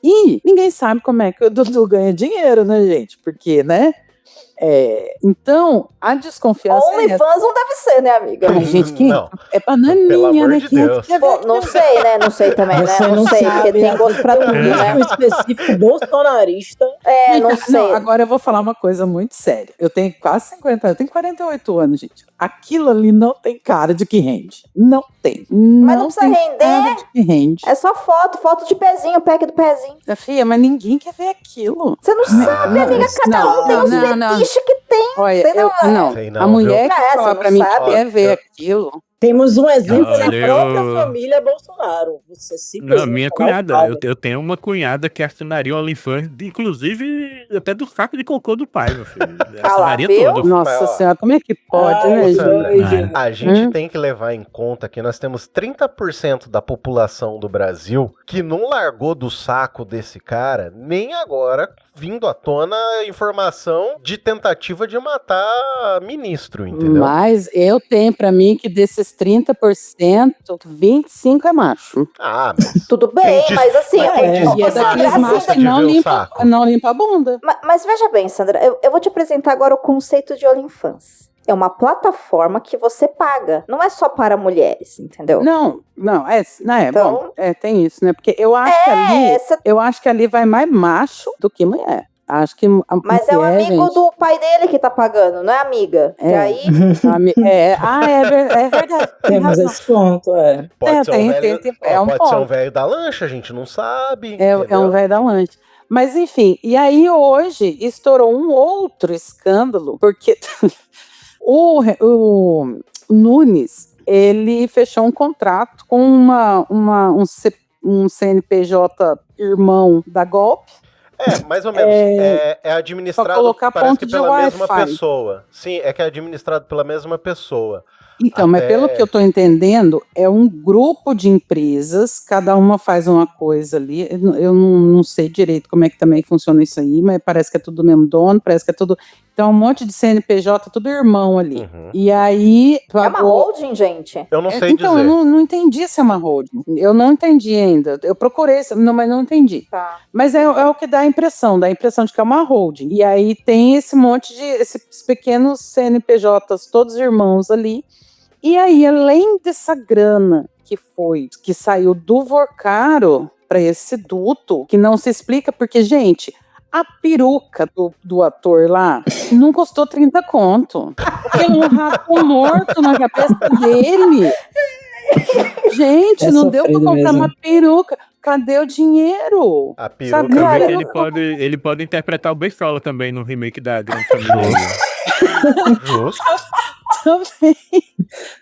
E ninguém sabe como é que o Dudu ganha dinheiro, né, gente? Porque, né? Então, a desconfiança OnlyFans não deve ser, né, amiga? Ai, gente, Não. é bananinha, Pelo amor né? de Deus. Pô, não sei, né? Não sei também, né? Você Não sei, sabe, porque tem gosto pra tudo, né? Um específico bolsonarista. Não sei. Não, agora eu vou falar uma coisa muito séria. Eu tenho quase 50 anos, eu tenho 48 anos, gente. Aquilo ali não tem cara de que rende. Não tem. Mas não precisa tem render. cara de que rende. É só foto de pezinho, pack do pezinho. Filha, mas ninguém quer ver aquilo. Você não sabe, amiga, cada um tem os fetiches que tem. Olha, Sei não, a mulher viu? que Você fala não pra mim sabe? que quer ver aquilo. Temos um exemplo da Olha, própria família Bolsonaro. Você Não, minha cunhada. cunhada. Eu tenho uma cunhada que assinaria o OnlyFans, inclusive até do saco de cocô do pai, meu filho. Assinaria viu? tudo. Nossa senhora, como é que pode, né, Ô, Sandra, gente? a gente tem que levar em conta que nós temos 30% da população do Brasil que não largou do saco desse cara, nem agora vindo à tona informação de tentativa de matar ministro, entendeu? Mas eu tenho pra mim que desses 30%, 25% é macho. Mas Tudo bem, Quem mas assim, mas quem diz E é que Sandra, daqueles não machos gosta que de não ver o limpa, saco? não limpa a bunda. mas veja bem, Sandra, eu vou te apresentar agora o conceito de OnlyFans. É uma plataforma que você paga. Não é só para mulheres, entendeu? Não, Então- bom, tem isso, né? Porque eu acho que ali vai mais macho do que mulher. Acho que Mas é o mulher, amigo gente, do pai dele que tá pagando, não é amiga. E aí, é verdade. tem Temos razão. esse ponto, Pode ser um tem, velho, é um pode ser um ponto. velho da lancha, a gente não sabe. É um entendeu? velho da lanche. Mas enfim, e aí hoje estourou um outro escândalo, porque o Nunes, ele fechou um contrato com um CNPJ irmão da Golpe. Mais ou menos. É administrado, Pra colocar parece ponto que de pela mesma Wi-Fi. pessoa. Sim, é que é administrado pela mesma pessoa. Então, mas pelo que eu estou entendendo, é um grupo de empresas, cada uma faz uma coisa ali. Eu não sei direito como é que também funciona isso aí, mas parece que é tudo do mesmo dono, parece que é tudo. Então, um monte de CNPJ, tudo irmão ali. Uhum. E aí. É uma holding, gente? Eu não sei Então, dizer. eu não entendi se é uma holding. Eu não entendi ainda. Eu procurei, mas não entendi. Tá. Mas é o que dá a impressão de que é uma holding. E aí tem esse monte de esses pequenos CNPJs, todos irmãos ali. E aí, além dessa grana que saiu do Vorcaro para esse duto, que não se explica, porque, gente, a peruca do ator lá não custou 30 conto. Porque um rato morto na cabeça dele. Gente, não deu pra comprar uma peruca. Cadê o dinheiro? A peruca. Sabe, Também cara, que ele pode interpretar o Beisola também no remake da Grande Família. Justo. Também.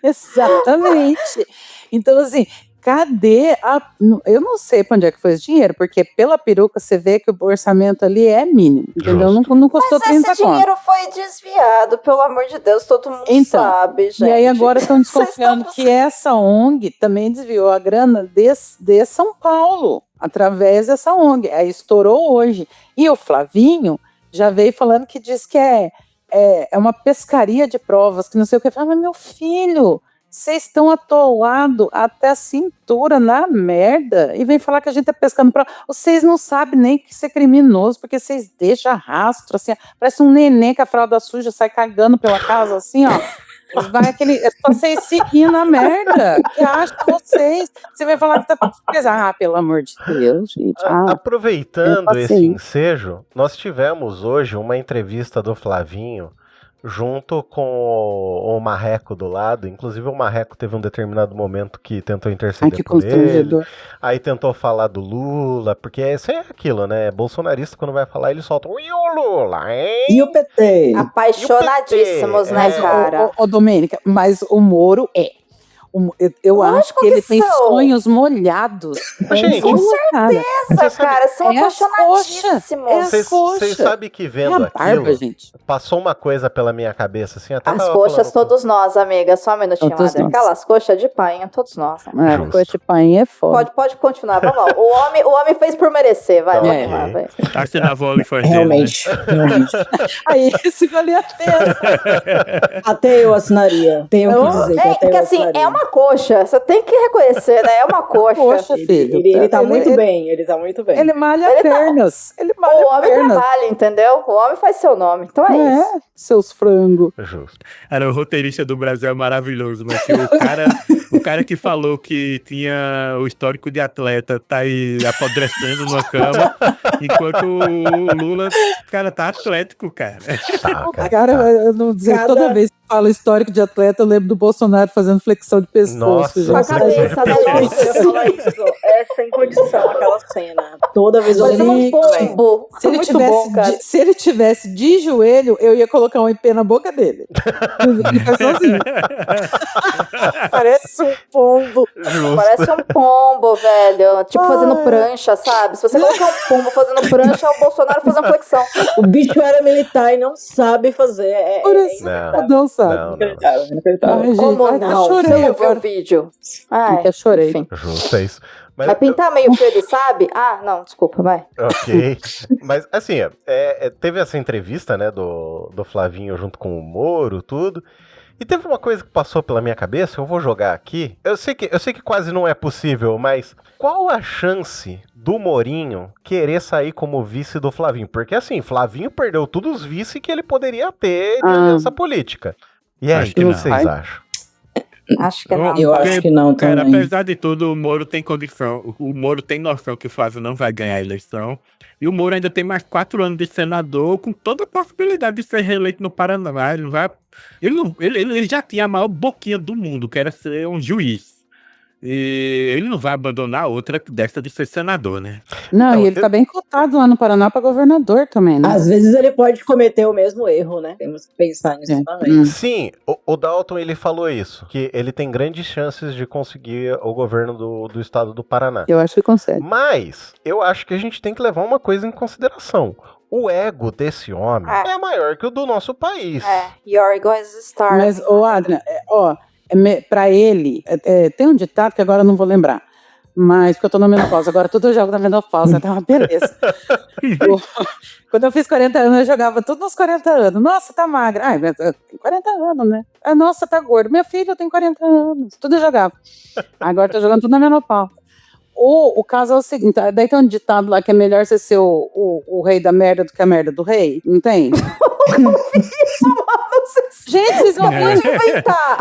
Exatamente. Então, assim, cadê eu não sei pra onde é que foi esse dinheiro, porque pela peruca você vê que o orçamento ali é mínimo, entendeu? Não custou Mas 30 esse conto. dinheiro foi desviado, pelo amor de Deus, todo mundo Então, sabe, gente. E aí agora estão desconfiando Vocês que essa ONG também desviou a grana de São Paulo, através dessa ONG. Aí estourou hoje. E o Flavinho já veio falando que diz que é uma pescaria de provas, que não sei o que. Fala, mas meu filho, vocês estão atolados até a cintura na merda e vem falar que a gente tá pescando prova. Vocês não sabem nem que isso é criminoso, porque vocês deixam rastro, assim, parece um neném com a fralda suja, sai cagando pela casa, assim, ó. Vai é só vocês seguindo a merda. Que acha vocês? Você vai falar que tá pesado. Ah, pelo amor de Deus, gente. Aproveitando esse ensejo, nós tivemos hoje uma entrevista do Flavinho junto com o Marreco do lado. Inclusive o Marreco teve um determinado momento que tentou interceder por ele. Aí tentou falar do Lula, porque isso é aquilo, né? Bolsonarista, quando vai falar, ele solta e o Lula, hein? E o PT? Apaixonadíssimos, né, cara? Ô, Domênica, mas o Moro eu acho que ele tem sonhos molhados. Gente, com certeza, cara, são apaixonadíssimos. Vocês sabem que vendo aquilo, gente. Passou uma coisa pela minha cabeça, assim, até as coxas, todos nós, amiga, só um minutinho, Madre. Aquelas coxas de painha, todos nós. Coxa de painha é foda. Pode continuar, vamos lá. O homem fez por merecer, vai, vamos lá, vai. Assinava o OnlyFans realmente. Aí, isso valia a pena. Até eu assinaria. Tenho que dizer que porque assim, é uma coxa, você tem que reconhecer, né? É uma coxa. Poxa, filho. Ele tá muito bem, ele tá muito bem. Ele malha pernas. Ele malha o homem pernas. trabalha, entendeu? O homem faz seu nome, então é isso. Seus frangos. Justo. Era o roteirista do Brasil é maravilhoso, mas o cara que falou que tinha o histórico de atleta tá aí apodrecendo numa cama, enquanto o Lula, cara, tá atlético, cara. Eu não dizer, toda vez que falo histórico de atleta, eu lembro do Bolsonaro fazendo flexão de pescoço. Com a cabeça, né? Nossa, eu falo isso. É sem condição aquela cena. Toda vez eu lembro. Se ele tivesse de joelho, eu ia colocar um IP na boca dele. Ele faz sozinho. Parece um pombo. Justo. Parece um pombo, velho. Tipo, fazendo prancha, sabe? Se você colocar um pombo fazendo prancha, é o Bolsonaro fazendo flexão. O bicho era militar e não sabe fazer. Não sabe. Inacreditável. Como não? Chorei, você não viu o vídeo? Eu chorei. Enfim. Justo, é isso. Vai pintar meio feio, ele sabe? Ah, não, desculpa, vai. Ok. Mas, assim, teve essa entrevista, né, do Flavinho junto com o Moro, tudo. E teve uma coisa que passou pela minha cabeça, eu vou jogar aqui. Eu sei que quase não é possível, mas qual a chance do Morinho querer sair como vice do Flavinho? Porque, assim, Flavinho perdeu todos os vice que ele poderia ter nessa política. E aí, o que vocês acham? Acho que não. Eu acho que não também. Cara, apesar de tudo, o Moro tem condição. O Moro tem noção que o Flávio não vai ganhar a eleição. E o Moro ainda tem mais 4 anos de senador, com toda a possibilidade de ser reeleito no Paraná. Ele já tinha a maior boquinha do mundo, que era ser um juiz. E ele não vai abandonar outra dessa de ser senador, né? Não, e ele tá bem cotado lá no Paraná pra governador também, né? Às vezes ele pode cometer o mesmo erro, né? Temos que pensar nisso também. Sim, o Dalton ele falou isso, que ele tem grandes chances de conseguir o governo do estado do Paraná. Eu acho que consegue. Mas eu acho que a gente tem que levar uma coisa em consideração. O ego desse homem é maior que o do nosso país. Your ego is star. Mas, Adrian, pra ele, tem um ditado que agora eu não vou lembrar, mas porque eu tô na menopausa, agora tudo eu jogo na menopausa, tá uma beleza. Quando eu fiz 40 anos, eu jogava tudo nos 40 anos. Nossa, tá magra. Ai, mas eu tenho 40 anos, né? Nossa, tá gordo. Meu filho, eu tenho 40 anos. Tudo eu jogava. Agora eu tô jogando tudo na menopausa. O caso é o seguinte, daí tem um ditado lá que é melhor você ser o rei da merda do que a merda do rei, não tem? Gente, vocês não podem inventar.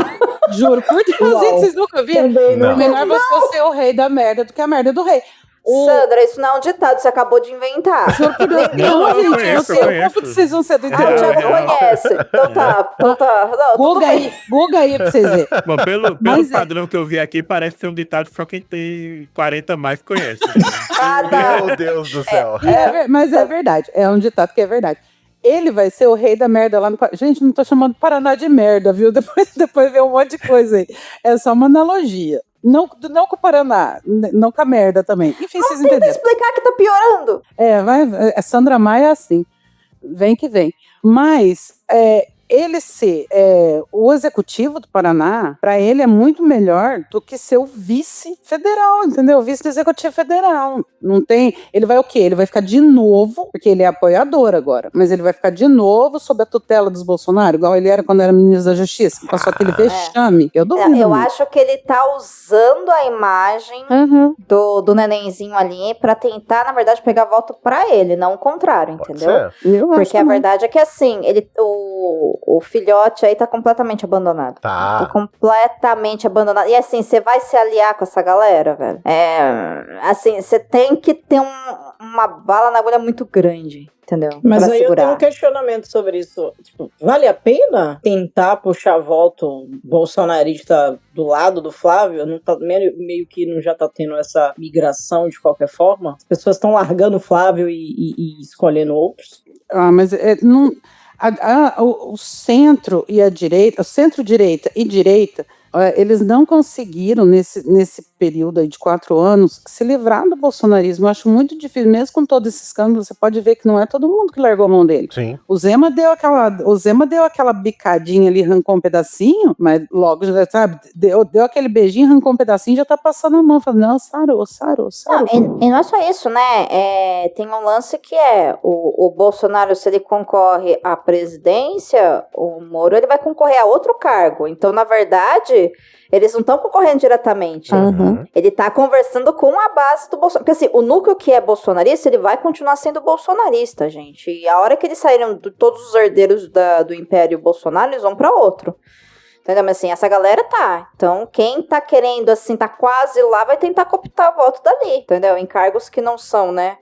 Juro por Deus, gente, vocês nunca viram? É melhor você ser o rei da merda do que a merda do rei. Sandra, isso não é um ditado, você acabou de inventar. Juro por Deus, não, gente, eu sei como que vocês vão ser do interior. O Thiago conhece. Então tá. Guga aí pra vocês verem. Bom, pelo padrão que eu vi aqui, parece ser um ditado só quem tem 40 mais conhece. Meu Deus do céu. Mas é verdade, é um ditado que é verdade. Ele vai ser o rei da merda lá no Paraná. Gente, não tô chamando Paraná de merda, viu? Depois vem um monte de coisa aí. É só uma analogia. Não com o Paraná, não com a merda também. Enfim, vocês entenderam. Tenta explicar que tá piorando. Sandra Maia é assim. Vem que vem. Mas ele ser o executivo do Paraná, para ele é muito melhor do que ser o vice federal, entendeu? O vice do executivo federal. Não tem. Ele vai o quê? Ele vai ficar de novo, porque ele é apoiador agora, mas ele vai ficar de novo sob a tutela dos Bolsonaro, igual ele era quando era ministro da Justiça. Passou aquele vexame. Eu duvido. Eu acho que ele tá usando a imagem do nenenzinho ali pra tentar, na verdade, pegar voto pra ele, não o contrário, entendeu? Porque a verdade é que assim, o filhote aí tá completamente abandonado. Tá completamente abandonado. E assim, você vai se aliar com essa galera, velho? Assim, você tem que ter uma bala na agulha muito grande, entendeu? Mas pra aí segurar. eu tenho um questionamento sobre isso. Tipo, vale a pena tentar puxar voto bolsonarista do lado do Flávio? Não tá, meio que não já tá tendo essa migração de qualquer forma? As pessoas estão largando o Flávio e escolhendo outros? Mas não... o centro e a direita, o centro-direita e direita, eles não conseguiram, nesse período aí de 4 anos, se livrar do bolsonarismo. Eu acho muito difícil, mesmo com todo esse escândalo, você pode ver que não é todo mundo que largou a mão dele. Sim. O Zema deu aquela bicadinha ali, arrancou um pedacinho, mas logo, sabe, deu aquele beijinho, arrancou um pedacinho, já tá passando a mão, falando, não, sarou. E não é só isso, né? Tem um lance que o Bolsonaro, se ele concorre à presidência, o Moro, ele vai concorrer a outro cargo. Então, na verdade, eles não estão concorrendo diretamente. Ele tá conversando com a base do Bolsonaro. Porque assim, o núcleo que é bolsonarista, ele vai continuar sendo bolsonarista, gente. E a hora que eles saíram, todos os herdeiros do Império Bolsonaro, eles vão pra outro. Entendeu? Mas assim, essa galera tá. Então, quem tá querendo, assim, tá quase lá, vai tentar cooptar voto dali. Entendeu? Em cargos que não são, né?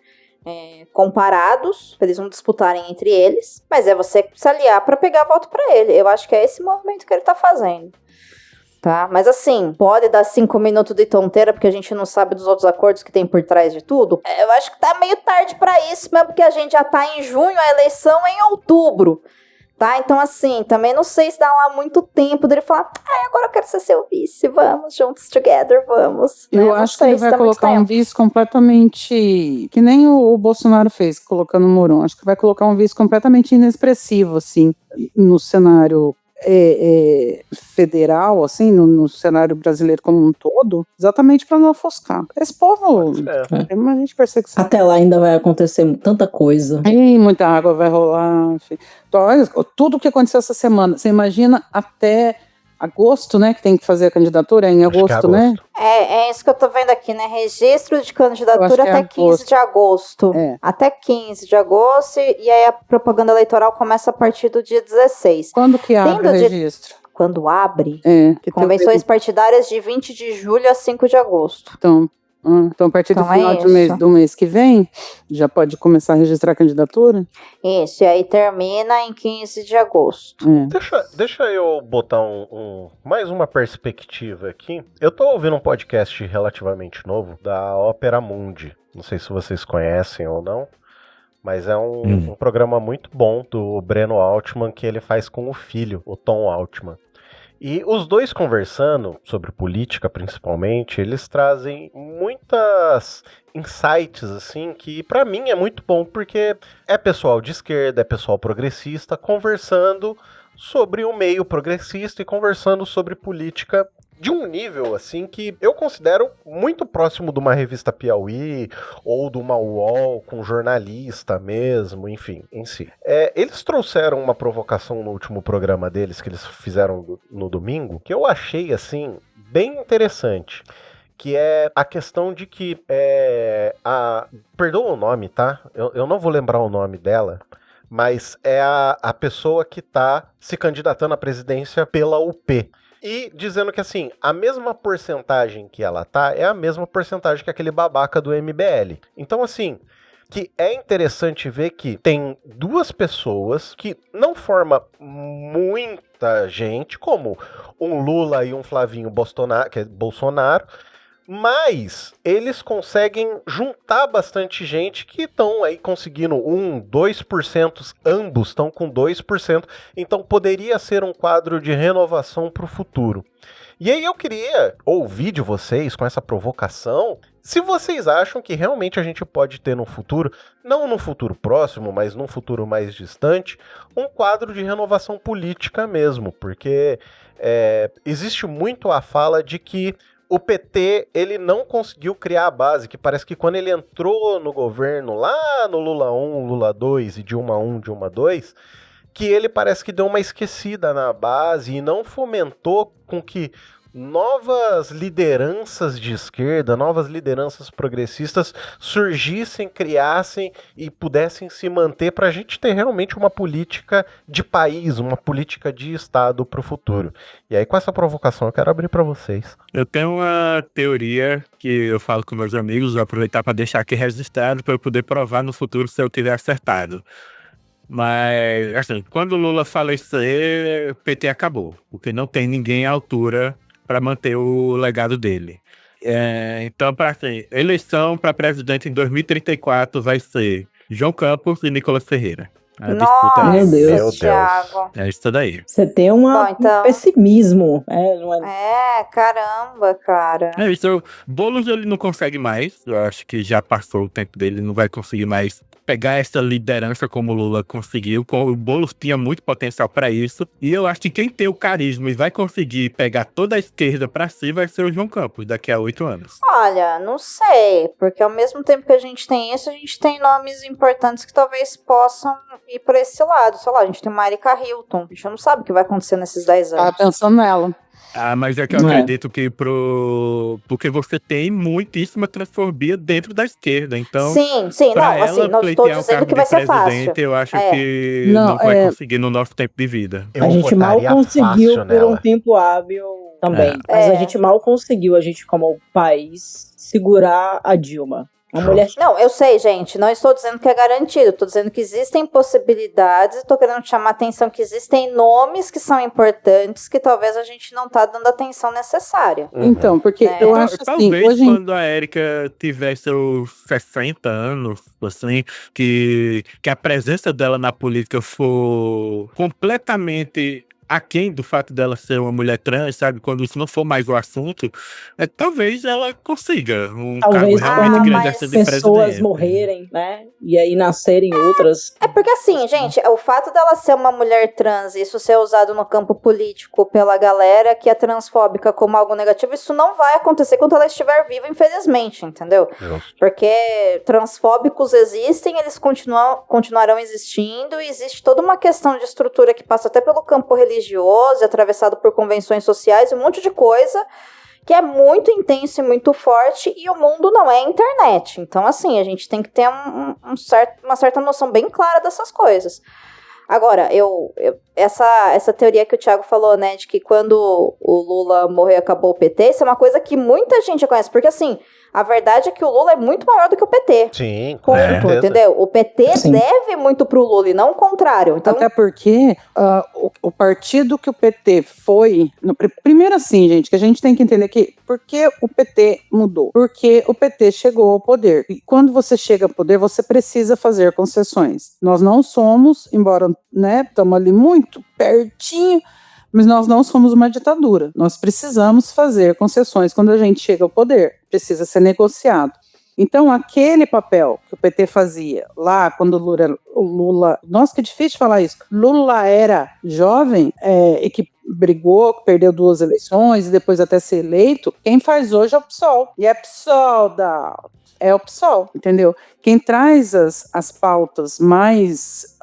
Comparados, eles vão disputarem entre eles, mas é você se aliar pra pegar voto pra ele. Eu acho que é esse movimento que ele tá fazendo. Tá? Mas assim, pode dar 5 minutos de tonteira porque a gente não sabe dos outros acordos que tem por trás de tudo. Eu acho que tá meio tarde pra isso mesmo, porque a gente já tá em junho, a eleição é em outubro. Tá? Então assim, também não sei se dá lá muito tempo dele falar, agora eu quero ser seu vice, vamos, juntos, together, vamos. Eu acho que ele vai colocar um vice completamente, que nem o Bolsonaro fez, colocando o Mourão. Acho que vai colocar um vice completamente inexpressivo, assim, no cenário federal, assim, no cenário brasileiro como um todo, exatamente para não ofuscar. Esse povo tem uma gente perseguição. Até lá ainda vai acontecer tanta coisa. E muita água vai rolar. Então, olha, tudo o que aconteceu essa semana, você imagina até agosto, né, que tem que fazer a candidatura, em agosto, né? É isso que eu tô vendo aqui, né? Registro de candidatura até 15 de agosto. Até 15 de agosto, e aí a propaganda eleitoral começa a partir do dia 16. Quando que abre o registro? Quando abre? Convenções partidárias de 20 de julho a 5 de agosto. Então, Então, a partir do Então final do mês que vem, já pode começar a registrar a candidatura? Isso, e aí termina em 15 de agosto. Deixa eu botar mais uma perspectiva aqui. Eu tô ouvindo um podcast relativamente novo da Opera Mundi. Não sei se vocês conhecem ou não, mas é um programa muito bom do Breno Altman que ele faz com o filho, o Tom Altman. E os dois conversando sobre política, principalmente, eles trazem muitas insights, assim, que pra mim é muito bom, porque é pessoal de esquerda, é pessoal progressista, conversando sobre o meio progressista e conversando sobre política de um nível, assim, que eu considero muito próximo de uma revista Piauí ou de uma UOL com jornalista mesmo, enfim, em si. Eles trouxeram uma provocação no último programa deles, que eles fizeram no domingo, que eu achei, assim, bem interessante. Que é a questão de que perdoa o nome, tá? Eu não vou lembrar o nome dela, mas é a pessoa que tá se candidatando à presidência pela UP. E dizendo que, assim, a mesma porcentagem que ela tá é a mesma porcentagem que aquele babaca do MBL. Então, assim, que é interessante ver que tem duas pessoas que não formam muita gente, como um Lula e um Flavinho Bolsonaro, mas eles conseguem juntar bastante gente que estão aí conseguindo 2%, ambos estão com 2%, então poderia ser um quadro de renovação para o futuro. E aí eu queria ouvir de vocês, com essa provocação, se vocês acham que realmente a gente pode ter no futuro, não no futuro próximo, mas num futuro mais distante, um quadro de renovação política mesmo, porque existe muito a fala de que o PT, ele não conseguiu criar a base, que parece que quando ele entrou no governo, lá no Lula 1, Lula 2 e Dilma 1, Dilma 2, que ele parece que deu uma esquecida na base e não fomentou com que novas lideranças de esquerda, novas lideranças progressistas surgissem, criassem e pudessem se manter para a gente ter realmente uma política de país, uma política de Estado para o futuro. E aí, com essa provocação, eu quero abrir para vocês. Eu tenho uma teoria que eu falo com meus amigos, vou aproveitar para deixar aqui registrado para eu poder provar no futuro se eu tiver acertado. Mas, assim, quando o Lula falecer, o PT acabou, porque não tem ninguém à altura para manter o legado dele. Então, assim, eleição para presidente em 2034 vai ser João Campos e Nicolas Ferreira. Nossa, Meu Deus. Thiago. É isso daí. Você tem um pessimismo. Não é? Caramba, cara. É isso. Boulos ele não consegue mais. Eu acho que já passou o tempo dele, não vai conseguir mais pegar essa liderança como o Lula conseguiu. O Boulos tinha muito potencial para isso. E eu acho que quem tem o carisma e vai conseguir pegar toda a esquerda para si vai ser o João Campos daqui a 8 anos. Olha, não sei, porque ao mesmo tempo que a gente tem isso, a gente tem nomes importantes que talvez possam ir por esse lado. Sei lá, a gente tem uma Erika Hilton. A gente não sabe o que vai acontecer nesses 10 anos. Tava pensando nela. Mas é que eu acredito que porque você tem muitíssima transfobia dentro da esquerda, então... Sim, não, assim, não estou dizendo que vai ser fácil. Eu acho que não vai conseguir no nosso tempo de vida. A gente mal conseguiu por um tempo hábil também, mas a gente mal conseguiu, a gente como país, segurar a Dilma. Não, eu sei, gente, não estou dizendo que é garantido, estou dizendo que existem possibilidades, estou querendo chamar a atenção que existem nomes que são importantes que talvez a gente não tá dando a atenção necessária. Então, porque eu acho assim... Talvez hoje quando a Erika tivesse os 60 anos, assim, que a presença dela na política for completamente aquém do fato dela ser uma mulher trans, sabe? Quando isso não for mais o assunto, talvez ela consiga um cargo realmente grande a ser de presidente. Pessoas morrerem, né? E aí nascerem outras. É porque assim, gente, o fato dela ser uma mulher trans e isso ser usado no campo político pela galera que é transfóbica como algo negativo, isso não vai acontecer quando ela estiver viva, infelizmente, entendeu? Porque transfóbicos existem, eles continuarão existindo, e existe toda uma questão de estrutura que passa até pelo campo religioso, atravessado por convenções sociais, um monte de coisa que é muito intenso e muito forte, e o mundo não é internet. Então, assim, a gente tem que ter uma certa noção bem clara dessas coisas. Agora, eu essa teoria que o Thiago falou, né, de que quando o Lula morreu acabou o PT, isso é uma coisa que muita gente conhece, porque assim, a verdade é que o Lula é muito maior do que o PT. Sim, ponto, entendeu? O PT deve muito pro Lula e não o contrário. Então... Até porque o partido que o PT foi... Primeiro assim, gente, que a gente tem que entender que por que o PT mudou? Porque o PT chegou ao poder. E quando você chega ao poder, você precisa fazer concessões. Nós não somos, embora, né, estamos ali muito pertinho, mas nós não somos uma ditadura. Nós precisamos fazer concessões quando a gente chega ao poder. Precisa ser negociado. Então, aquele papel que o PT fazia lá, quando o Lula... Nossa, que difícil falar isso. Lula era jovem e que brigou, que perdeu 2 eleições e depois até ser eleito. Quem faz hoje é o PSOL. E é PSOL é o PSOL, entendeu? Quem traz as pautas mais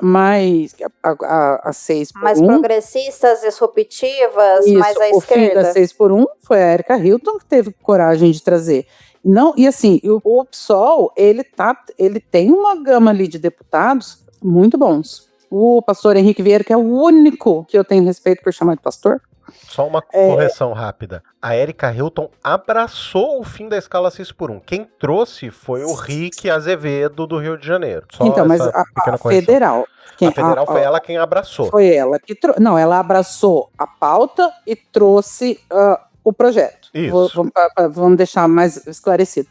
a 6 por 1... Mais progressistas, disruptivas, isso, mais à esquerda. O fim da 6 por 1 foi a Erika Hilton que teve coragem de trazer. Não, e assim, o PSOL, ele tem uma gama ali de deputados muito bons. O pastor Henrique Vieira, que é o único que eu tenho respeito por chamar de pastor. Só uma correção rápida. A Erika Hilton abraçou o fim da escala 6 por 1. Quem trouxe foi o Rick Azevedo do Rio de Janeiro. Só então, mas a federal... A federal foi ela quem abraçou. Foi ela que trouxe... Não, ela abraçou a pauta e trouxe o projeto. Isso. Vamos deixar mais esclarecido.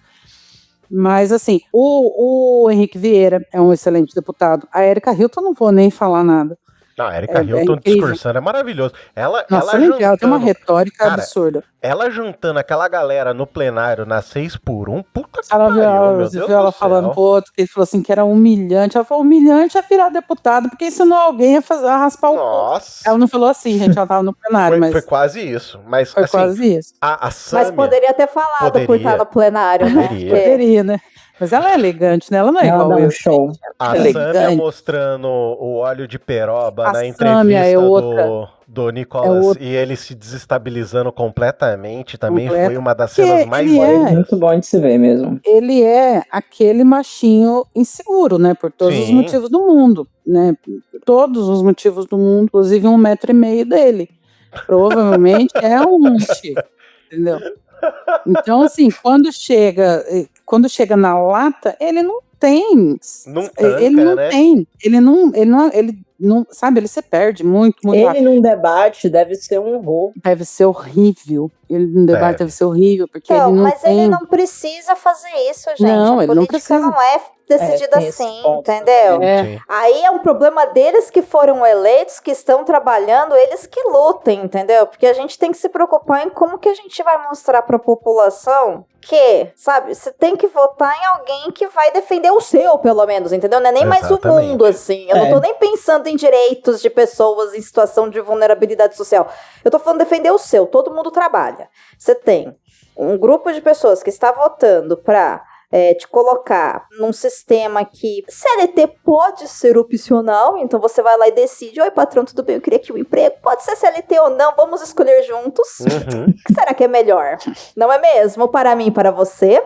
Mas, assim, o Henrique Vieira é um excelente deputado. A Erika Hilton, não vou nem falar nada. Não, a Erika Hilton discursando é maravilhoso. Ela tem uma retórica absurda. Ela juntando aquela galera no plenário na 6 por 1, puta que pariu, meu Deus do céu. Ela falando pro outro, que ele falou assim que era humilhante. Ela falou, humilhante é virar deputado, porque ensinou alguém a raspar o cu. Ela não falou assim, gente, ela tava no plenário. Foi quase isso. Mas, foi assim, quase isso. A Sâmia, mas poderia ter falado por estar no plenário, né? Poderia, né? Mas ela é elegante, né? Ela não é igual dá um show. A Sâmia mostrando o óleo de peroba na entrevista do Nicolas e ele se desestabilizando completamente também foi uma das cenas mais muito bom de se ver mesmo. Ele é aquele machinho inseguro, né? Por todos os motivos do mundo, né? Todos os motivos do mundo, inclusive 1,5 m dele. Provavelmente é um motivo, entendeu? Então, assim, quando chega na lata, ele não tem. Não tanca, ele não né? tem. Ele não, sabe, ele se perde muito ele rápido. Num debate deve ser um horror. Deve ser horrível. Ele num debate deve ser horrível, porque ele não mas tem... ele não precisa fazer isso, gente. Não, a política não é decidida assim, entendeu? Aí é um problema deles que foram eleitos, que estão trabalhando, eles que lutem, entendeu? Porque a gente tem que se preocupar em como que a gente vai mostrar para a população que, sabe, você tem que votar em alguém que vai defender o seu, pelo menos, entendeu? Não é nem mais o mundo, assim. Eu não tô nem pensando em direitos de pessoas em situação de vulnerabilidade social. Eu tô falando defender o seu. Todo mundo trabalha. Você tem um grupo de pessoas que está votando para te colocar num sistema que CLT pode ser opcional, então você vai lá e decide, oi patrão, tudo bem, eu queria aqui um emprego, pode ser CLT ou não, vamos escolher juntos. O que será que é melhor? Não é mesmo? Para mim, para você,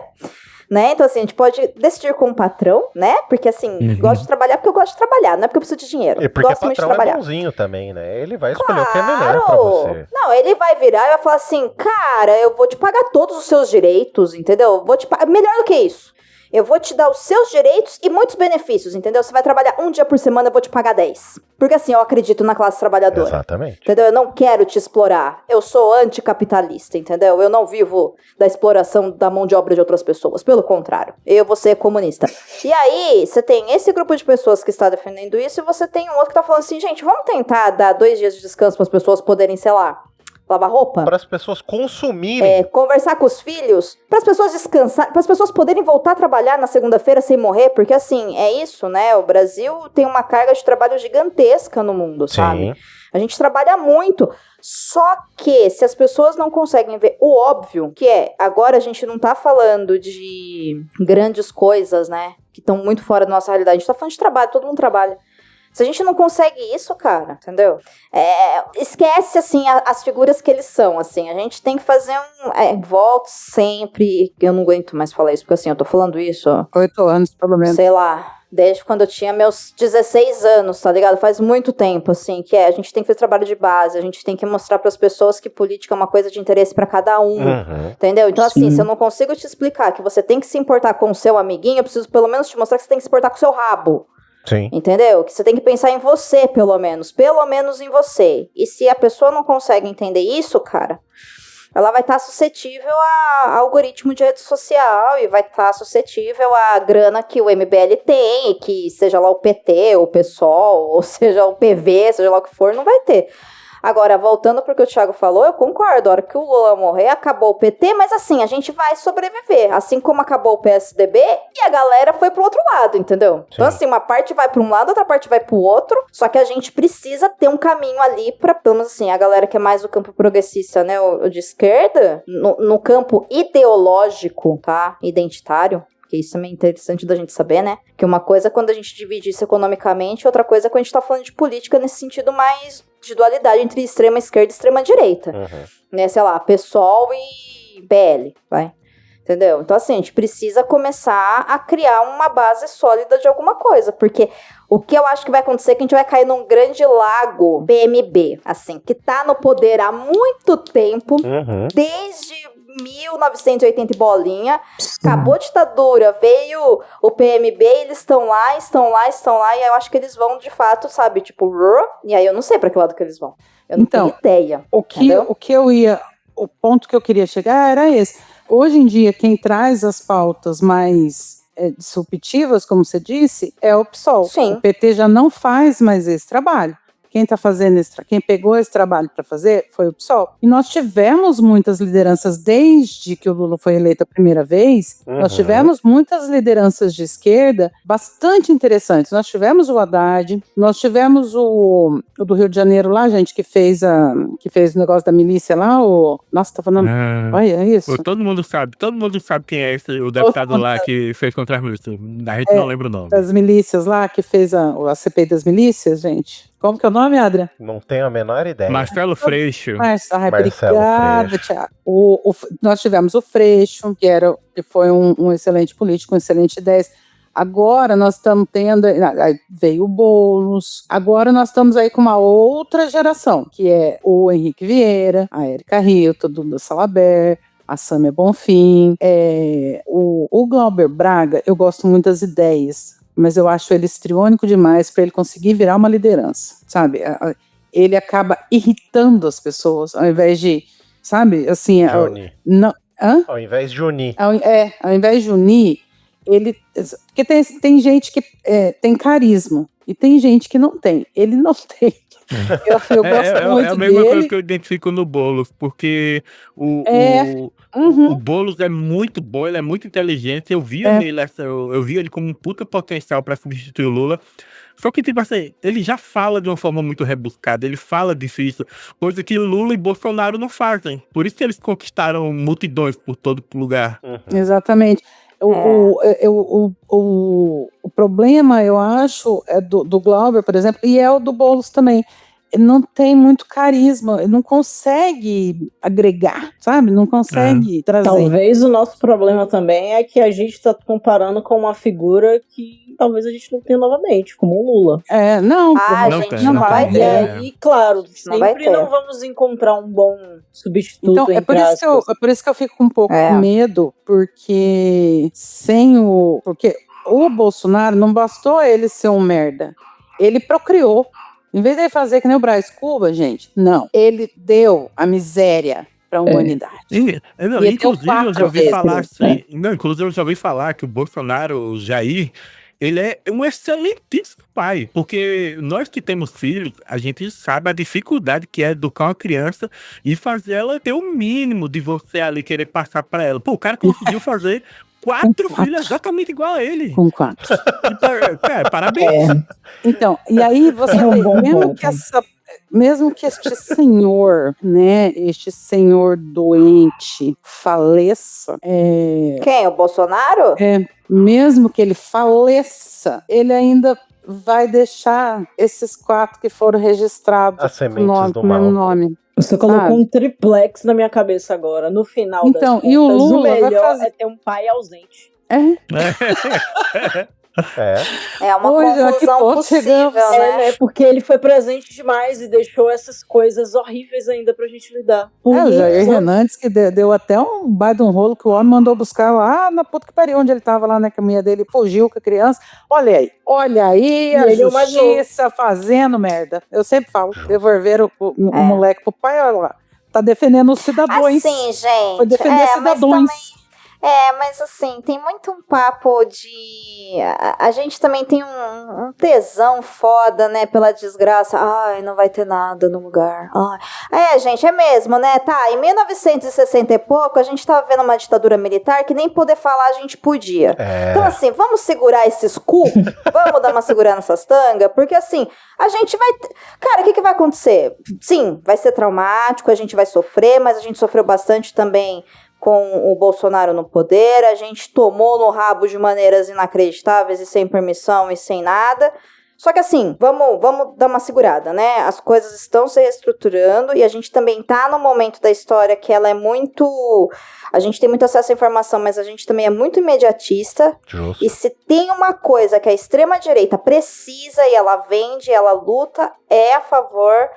né? Então assim, a gente pode decidir com o patrão, né? Porque assim, gosto de trabalhar porque eu gosto de trabalhar, não é porque eu preciso de dinheiro. E porque gosto muito de patrão trabalhar. É bonzinho também, né? Ele vai escolher o que é melhor pra você. Não, ele vai virar e vai falar assim, cara, eu vou te pagar todos os seus direitos, entendeu? Eu vou te pagar, melhor do que isso. Eu vou te dar os seus direitos e muitos benefícios, entendeu? Você vai trabalhar 1 dia por semana, eu vou te pagar 10. Porque assim, eu acredito na classe trabalhadora. Exatamente. Entendeu? Eu não quero te explorar. Eu sou anticapitalista, entendeu? Eu não vivo da exploração da mão de obra de outras pessoas. Pelo contrário, eu vou ser comunista. E aí, você tem esse grupo de pessoas que está defendendo isso e você tem um outro que tá falando assim, gente, vamos tentar dar 2 dias de descanso para as pessoas poderem, sei lá, lavar roupa? Para as pessoas consumirem. Conversar com os filhos, para as pessoas descansar, para as pessoas poderem voltar a trabalhar na segunda-feira sem morrer, porque assim, é isso, né? O Brasil tem uma carga de trabalho gigantesca no mundo, sabe? A gente trabalha muito, só que se as pessoas não conseguem ver o óbvio, que é, agora a gente não tá falando de grandes coisas, né? Que estão muito fora da nossa realidade, a gente tá falando de trabalho, todo mundo trabalha. Se a gente não consegue isso, cara, entendeu? Esquece, assim, as figuras que eles são, assim. A gente tem que fazer volto sempre... Eu não aguento mais falar isso, porque, assim, eu tô falando isso... 8 anos, pelo menos. Sei lá, desde quando eu tinha meus 16 anos, tá ligado? Faz muito tempo, assim, que a gente tem que fazer trabalho de base, a gente tem que mostrar pras pessoas que política é uma coisa de interesse pra cada um, entendeu? Então, assim, se eu não consigo te explicar que você tem que se importar com o seu amiguinho, eu preciso pelo menos te mostrar que você tem que se importar com o seu rabo. Sim. Entendeu? Que você tem que pensar em você, pelo menos em você. E se a pessoa não consegue entender isso, cara, ela vai estar suscetível a algoritmo de rede social e vai estar suscetível à grana que o MBL tem, e que seja lá o PT, o PSOL, ou seja o PV, seja lá o que for, não vai ter. Agora, voltando pro que o Thiago falou, eu concordo, a hora que o Lula morrer, acabou o PT, mas assim, a gente vai sobreviver, assim como acabou o PSDB, e a galera foi pro outro lado, entendeu? Sim. Então assim, uma parte vai pra um lado, outra parte vai pro outro, só que a gente precisa ter um caminho ali pra, pelo menos assim, a galera que é mais do campo progressista, né, o de esquerda, no campo ideológico, tá, identitário, porque isso também é interessante da gente saber, né? Que uma coisa é quando a gente divide isso economicamente, outra coisa é quando a gente tá falando de política nesse sentido mais de dualidade entre extrema esquerda e extrema direita. Né? Sei lá, PSOL e PL, vai. Entendeu? Então, assim, a gente precisa começar a criar uma base sólida de alguma coisa, porque o que eu acho que vai acontecer é que a gente vai cair num grande lago PMB, assim, que tá no poder há muito tempo, desde 1980 e bolinha, acabou a ditadura, veio o PMB, eles estão lá, e eu acho que eles vão de fato, sabe, tipo, e aí eu não sei pra que lado que eles vão. Eu não tenho ideia. O ponto que eu queria chegar era esse. Hoje em dia, quem traz as pautas mais disruptivas, como você disse, é o PSOL. Sim. O PT já não faz mais esse trabalho. Quem está fazendo quem pegou esse trabalho para fazer foi o PSOL. E nós tivemos muitas lideranças desde que o Lula foi eleito a primeira vez. Nós tivemos muitas lideranças de esquerda bastante interessantes. Nós tivemos o Haddad, nós tivemos o do Rio de Janeiro lá, gente, que fez o negócio da milícia lá. Nossa, tá falando. Olha, é isso. Todo mundo sabe quem é esse, o deputado lá que fez contra as milícias. A gente não lembra o nome. Das milícias lá, que fez a CPI das milícias, gente. Como que é o nome, Adria? Não tenho a menor ideia. Marcelo Freixo. Obrigada, Thiago. Nós tivemos o Freixo, que foi um excelente político, um excelente ideia. Agora nós estamos tendo, aí veio o Boulos, agora nós estamos aí com uma outra geração, que é o Henrique Vieira, a Érica Hilton, Duda Salabert, a Sâmia Bonfim, o Glauber Braga. Eu gosto muito das ideias, mas eu acho ele histriônico demais para ele conseguir virar uma liderança, sabe? Ele acaba irritando as pessoas, ao invés de, sabe, assim... Ao invés de unir. Ao invés de unir, porque tem gente que tem carisma, e tem gente que não tem. Ele não tem. Eu gosto muito dele. É a mesma coisa que eu identifico no Boulos, porque o Boulos é muito bom, ele é muito inteligente. Eu vi ele como um puta potencial para substituir o Lula. Só que, tipo assim, ele já fala de uma forma muito rebuscada, ele fala difícil, coisa que Lula e Bolsonaro não fazem. Por isso que eles conquistaram multidões por todo lugar. Exatamente. O problema, eu acho, é do Glauber, por exemplo, e é o do Boulos também. Ele não tem muito carisma, ele não consegue agregar, sabe? Não consegue trazer. Talvez o nosso problema também é que a gente está comparando com uma figura que talvez a gente não tenha novamente, como o Lula. Não vai ter. E claro, sempre não vamos encontrar um bom substituto. Então, é por isso que eu fico com um pouco com medo, porque porque o Bolsonaro não bastou ele ser um merda, ele procriou. Em vez de ele fazer que nem o Brás Cuba, gente, não. Ele deu a miséria para a humanidade. Inclusive, eu já ouvi falar assim. Inclusive, eu já ouvi falar que o Bolsonaro, o Jair, ele é um excelentíssimo pai. Porque nós que temos filhos, a gente sabe a dificuldade que é educar uma criança e fazer ela ter o mínimo de você ali querer passar para ela. Pô, o cara conseguiu fazer 4 filhos exatamente igual a ele. Com 4. Parabéns. Então, e aí você vê, mesmo que este senhor, né, este senhor doente faleça... Quem? O Bolsonaro? Mesmo que ele faleça, ele ainda vai deixar esses 4 que foram registrados as sementes do mal. Mesmo nome. Você colocou um triplex na minha cabeça agora. No final das contas, e o Lula melhor vai fazer... é ter um pai ausente. É uma Olha, a que conclusão ponto possível, chegamos. né? Porque ele foi presente demais e deixou essas coisas horríveis ainda pra gente lidar. O Jair muitos anos. Renandes, que deu até um baita de um rolo que o homem mandou buscar lá na puta que pariu, onde ele tava lá, né, que a mulher dele fugiu com a criança. Olha aí a ele é o mais justiça fazendo merda. Eu sempre falo, devolveram o moleque pro pai, olha lá, tá defendendo os cidadãos. Assim, gente. Foi defender cidadãos. Mas assim, tem muito um papo de... A gente também tem um tesão foda, né, pela desgraça. Ai, não vai ter nada no lugar. Ai. Gente, é mesmo, né? Tá, em 1960 e pouco, a gente tava vendo uma ditadura militar que nem poder falar a gente podia. Então, assim, vamos segurar esses cu? Vamos dar uma segurada nessas tangas? Porque, assim, a gente vai... Cara, o que vai acontecer? Sim, vai ser traumático, a gente vai sofrer, mas a gente sofreu bastante também com o Bolsonaro no poder, a gente tomou no rabo de maneiras inacreditáveis e sem permissão e sem nada. Só que assim, vamos dar uma segurada, né? As coisas estão se reestruturando e a gente também tá no momento da história que ela é muito... A gente tem muito acesso à informação, mas a gente também é muito imediatista. Justo. E se tem uma coisa que a extrema-direita precisa e ela vende, ela luta, é a favor...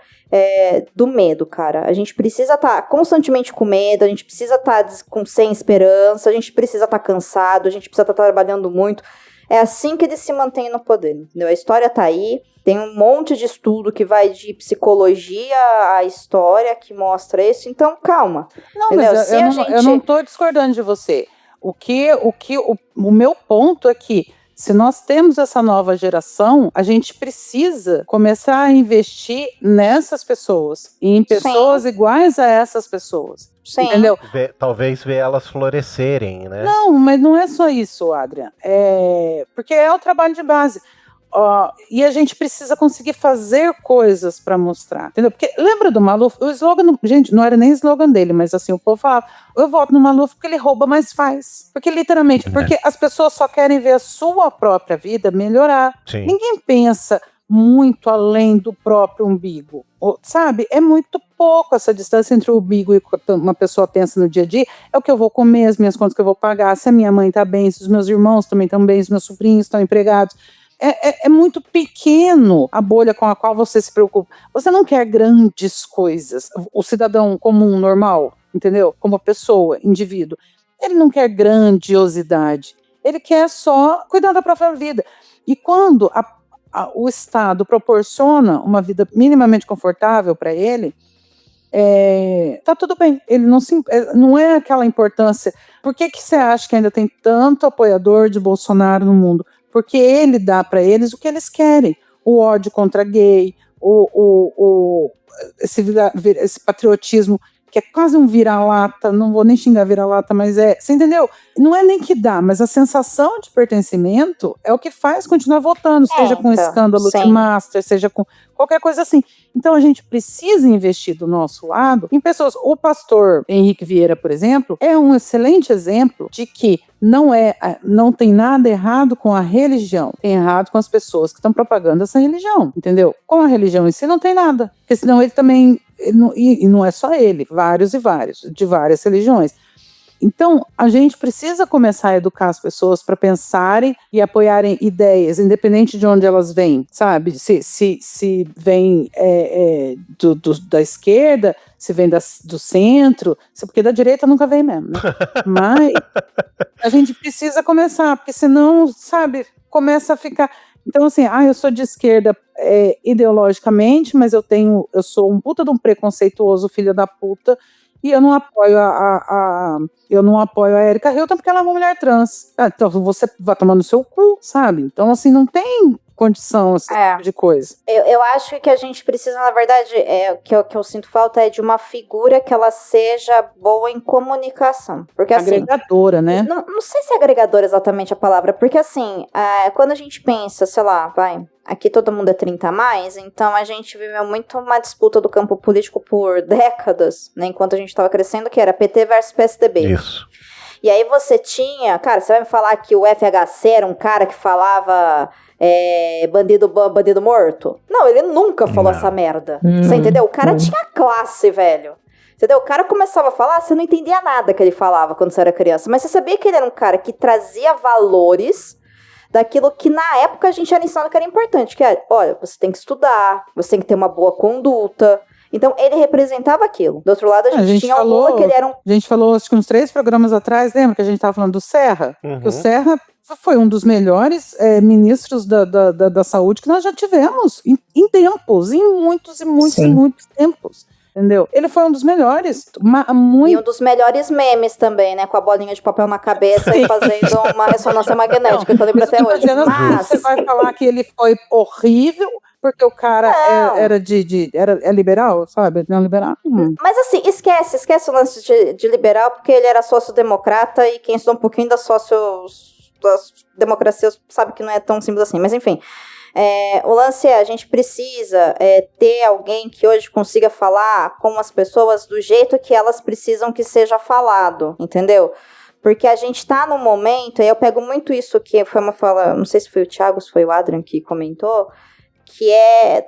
do medo, cara. A gente precisa estar constantemente com medo, a gente precisa estar sem esperança, a gente precisa estar cansado, a gente precisa estar trabalhando muito. É assim que eles se mantêm no poder, entendeu? A história tá aí, tem um monte de estudo que vai de psicologia à história que mostra isso, então calma. Não, entendeu? mas eu não tô discordando de você. O meu ponto é que se nós temos essa nova geração, a gente precisa começar a investir nessas pessoas e em pessoas iguais a essas pessoas. Sim. Entendeu? Talvez ver elas florescerem, né? Não, mas não é só isso, Adrian. Porque é o trabalho de base. E a gente precisa conseguir fazer coisas para mostrar, entendeu? Porque lembra do Maluf? O slogan, gente, não era nem slogan dele, mas assim, o povo falava, eu voto no Maluf porque ele rouba, mas faz. Porque literalmente, porque as pessoas só querem ver a sua própria vida melhorar. Sim. Ninguém pensa muito além do próprio umbigo, sabe? É muito pouco essa distância entre o umbigo e o que uma pessoa pensa no dia a dia. É o que eu vou comer, as minhas contas que eu vou pagar, se a minha mãe tá bem, se os meus irmãos também estão bem, se meus sobrinhos estão empregados. É muito pequeno a bolha com a qual você se preocupa. Você não quer grandes coisas. O cidadão comum, normal, entendeu? Como pessoa, indivíduo, ele não quer grandiosidade. Ele quer só cuidar da própria vida. E quando o Estado proporciona uma vida minimamente confortável para ele, tá tudo bem. Ele não é aquela importância. Por que você acha que ainda tem tanto apoiador de Bolsonaro no mundo? Porque ele dá para eles o que eles querem. O ódio contra gay, esse patriotismo que é quase um vira-lata, não vou nem xingar vira-lata, mas você entendeu? Não é nem que dá, mas a sensação de pertencimento é o que faz continuar votando, seja com escândalo de master, seja com qualquer coisa assim. Então a gente precisa investir do nosso lado em pessoas. O pastor Henrique Vieira, por exemplo, é um excelente exemplo de que não tem nada errado com a religião, tem errado com as pessoas que estão propagando essa religião, entendeu? Com a religião em si não tem nada, porque senão ele também, e não é só ele, vários e vários, de várias religiões. Então, a gente precisa começar a educar as pessoas para pensarem e apoiarem ideias, independente de onde elas vêm, sabe? Se vem da esquerda, se vem do centro, porque da direita nunca vem mesmo, né? Mas a gente precisa começar, porque senão, sabe, começa a ficar... Então, assim, eu sou de esquerda ideologicamente, mas eu sou um puta de um preconceituoso filho da puta, e eu não apoio a Erika Hilton porque ela é uma mulher trans. Então você vai tomar no seu cu, sabe? Então, assim, não tem condição, esse tipo de coisa. Eu acho que a gente precisa, na verdade, o que eu sinto falta é de uma figura que ela seja boa em comunicação. Porque, agregadora, assim, né? Não sei se é agregadora exatamente a palavra, porque assim, quando a gente pensa, sei lá, aqui todo mundo é 30 a mais, então a gente viveu muito uma disputa do campo político por décadas, né, enquanto a gente estava crescendo, que era PT versus PSDB. Isso. E aí você tinha, cara, você vai me falar que o FHC era um cara que falava bandido bom, bandido morto? Não, ele nunca falou essa merda. Você entendeu? O cara tinha classe, velho. Entendeu? O cara começava a falar, você não entendia nada que ele falava quando você era criança, mas você sabia que ele era um cara que trazia valores, daquilo que na época a gente era ensinado que era importante, que é, olha, você tem que estudar, você tem que ter uma boa conduta. Então, ele representava aquilo. Do outro lado, a gente tinha o Lula, que ele era um... A gente falou, acho que uns 3 programas atrás, lembra que a gente estava falando do Serra? Que o Serra foi um dos melhores ministros da saúde que nós já tivemos em tempos, em muitos tempos. Entendeu? Ele foi um dos melhores. E um dos melhores memes também, né? Com a bolinha de papel na cabeça e fazendo uma ressonância magnética, que eu lembro até hoje. Mas você vai falar que ele foi horrível porque o cara é liberal, sabe? Não é liberal. Mas assim, esquece o lance de liberal, porque ele era sócio-democrata e quem estudou um pouquinho das democracias sabe que não é tão simples assim. Mas enfim... o lance a gente precisa ter alguém que hoje consiga falar com as pessoas do jeito que elas precisam que seja falado, entendeu? Porque a gente tá num momento, e eu pego muito isso que foi uma fala, não sei se foi o Thiago, se foi o Adrian que comentou, que é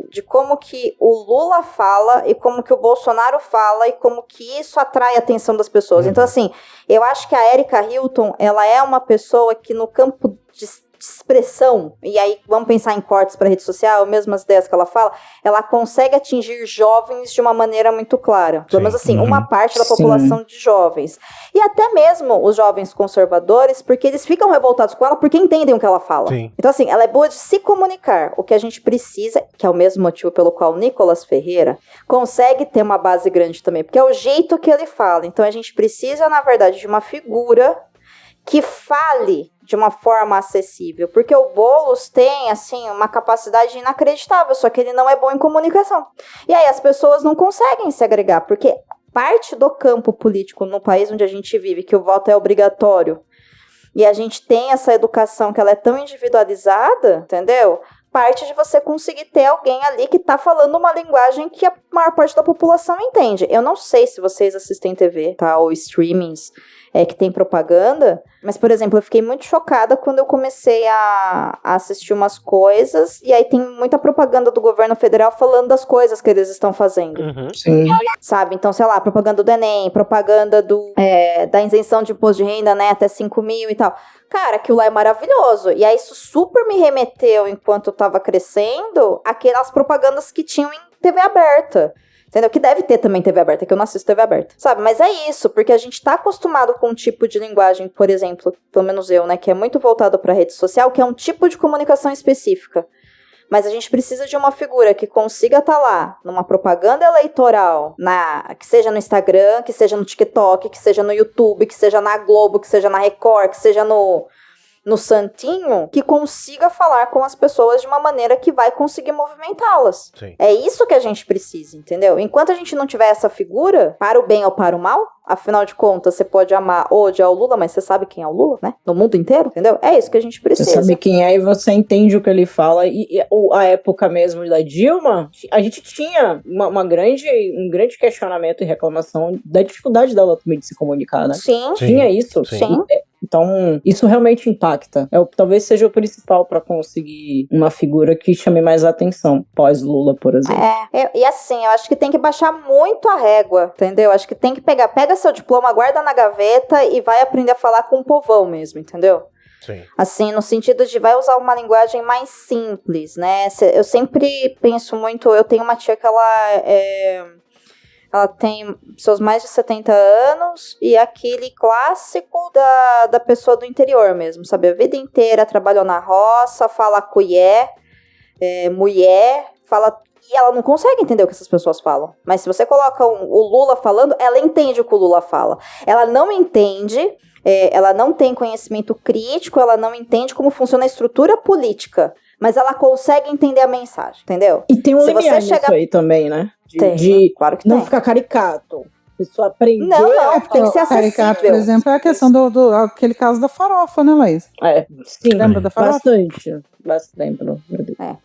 de como que o Lula fala e como que o Bolsonaro fala e como que isso atrai a atenção das pessoas. Então, assim, eu acho que a Erika Hilton, ela é uma pessoa que no campo de expressão, e aí vamos pensar em cortes para rede social, mesmo as ideias que ela fala, ela consegue atingir jovens de uma maneira muito clara. Pelo menos assim, uma parte da população de jovens. E até mesmo os jovens conservadores, porque eles ficam revoltados com ela porque entendem o que ela fala. Sim. Então assim, ela é boa de se comunicar. O que a gente precisa, que é o mesmo motivo pelo qual o Nicolas Ferreira consegue ter uma base grande também, porque é o jeito que ele fala. Então a gente precisa, na verdade, de uma figura que fale de uma forma acessível, porque o Boulos tem, assim, uma capacidade inacreditável, só que ele não é bom em comunicação. E aí as pessoas não conseguem se agregar, porque parte do campo político no país onde a gente vive, que o voto é obrigatório, e a gente tem essa educação que ela é tão individualizada, entendeu? Parte de você conseguir ter alguém ali que tá falando uma linguagem que a maior parte da população entende. Eu não sei se vocês assistem TV, tá? Ou streamings que tem propaganda, mas, por exemplo, eu fiquei muito chocada quando eu comecei a assistir umas coisas, e aí tem muita propaganda do governo federal falando das coisas que eles estão fazendo. Sim. Sabe? Então, sei lá, propaganda do Enem, propaganda da isenção de imposto de renda, né, até 5 mil e tal. Cara, aquilo lá é maravilhoso. E aí isso super me remeteu, enquanto eu tava crescendo, aquelas propagandas que tinham em TV aberta. Entendeu? Que deve ter também TV aberta, que eu não assisto TV aberta. Sabe? Mas é isso, porque a gente tá acostumado com um tipo de linguagem, por exemplo, pelo menos eu, né, que é muito voltado pra rede social, que é um tipo de comunicação específica. Mas a gente precisa de uma figura que consiga estar lá, numa propaganda eleitoral, que seja no Instagram, que seja no TikTok, que seja no YouTube, que seja na Globo, que seja na Record, que seja no Santinho, que consiga falar com as pessoas de uma maneira que vai conseguir movimentá-las. Sim. É isso que a gente precisa, entendeu? Enquanto a gente não tiver essa figura, para o bem ou para o mal, afinal de contas, você pode amar ou odiar o Lula, mas você sabe quem é o Lula, né? No mundo inteiro, entendeu? É isso que a gente precisa. Você sabe quem é e você entende o que ele fala. E a época mesmo da Dilma, a gente tinha um grande questionamento e reclamação da dificuldade dela também de se comunicar, né? Sim. Tinha isso. Sim. Então, isso realmente impacta. Talvez seja o principal para conseguir uma figura que chame mais atenção, pós-Lula, por exemplo. E assim, eu acho que tem que baixar muito a régua, entendeu? Acho que tem que pega seu diploma, guarda na gaveta e vai aprender a falar com o povão mesmo, entendeu? Sim. Assim, no sentido de vai usar uma linguagem mais simples, né? Eu sempre penso muito, eu tenho uma tia que ela tem seus mais de 70 anos e aquele clássico da pessoa do interior mesmo, sabe? A vida inteira trabalhou na roça, fala cuié, mulher, fala... E ela não consegue entender o que essas pessoas falam. Mas se você coloca o Lula falando, ela entende o que o Lula fala. Ela não entende, ela não tem conhecimento crítico, ela não entende como funciona a estrutura política. Mas ela consegue entender a mensagem, entendeu? E tem um limiar nisso aí também, né? Claro que não tem. Ficar caricato. A pessoa aprender. Não, tem que ser acessível. Caricato, por exemplo, é a questão aquele caso da farofa, né, Laís? Sim. Lembra da farofa? Bastante.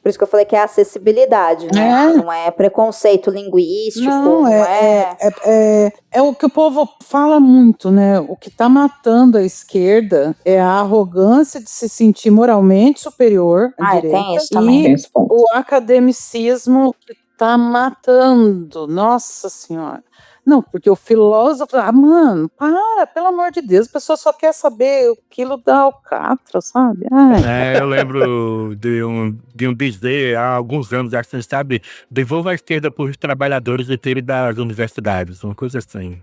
Por isso que eu falei que é acessibilidade, né? Não é preconceito linguístico. Não é o que o povo fala muito, né? O que tá matando a esquerda é a arrogância de se sentir moralmente superior à direita tem isso também. e o academicismo tá matando, nossa senhora. Não, porque o filósofo, mano, pelo amor de Deus, a pessoa só quer saber o quilo da alcatra, sabe? Ai. Eu lembro de um dizer há alguns anos, assim, sabe? Devolva a esquerda para os trabalhadores e tire das universidades, uma coisa assim.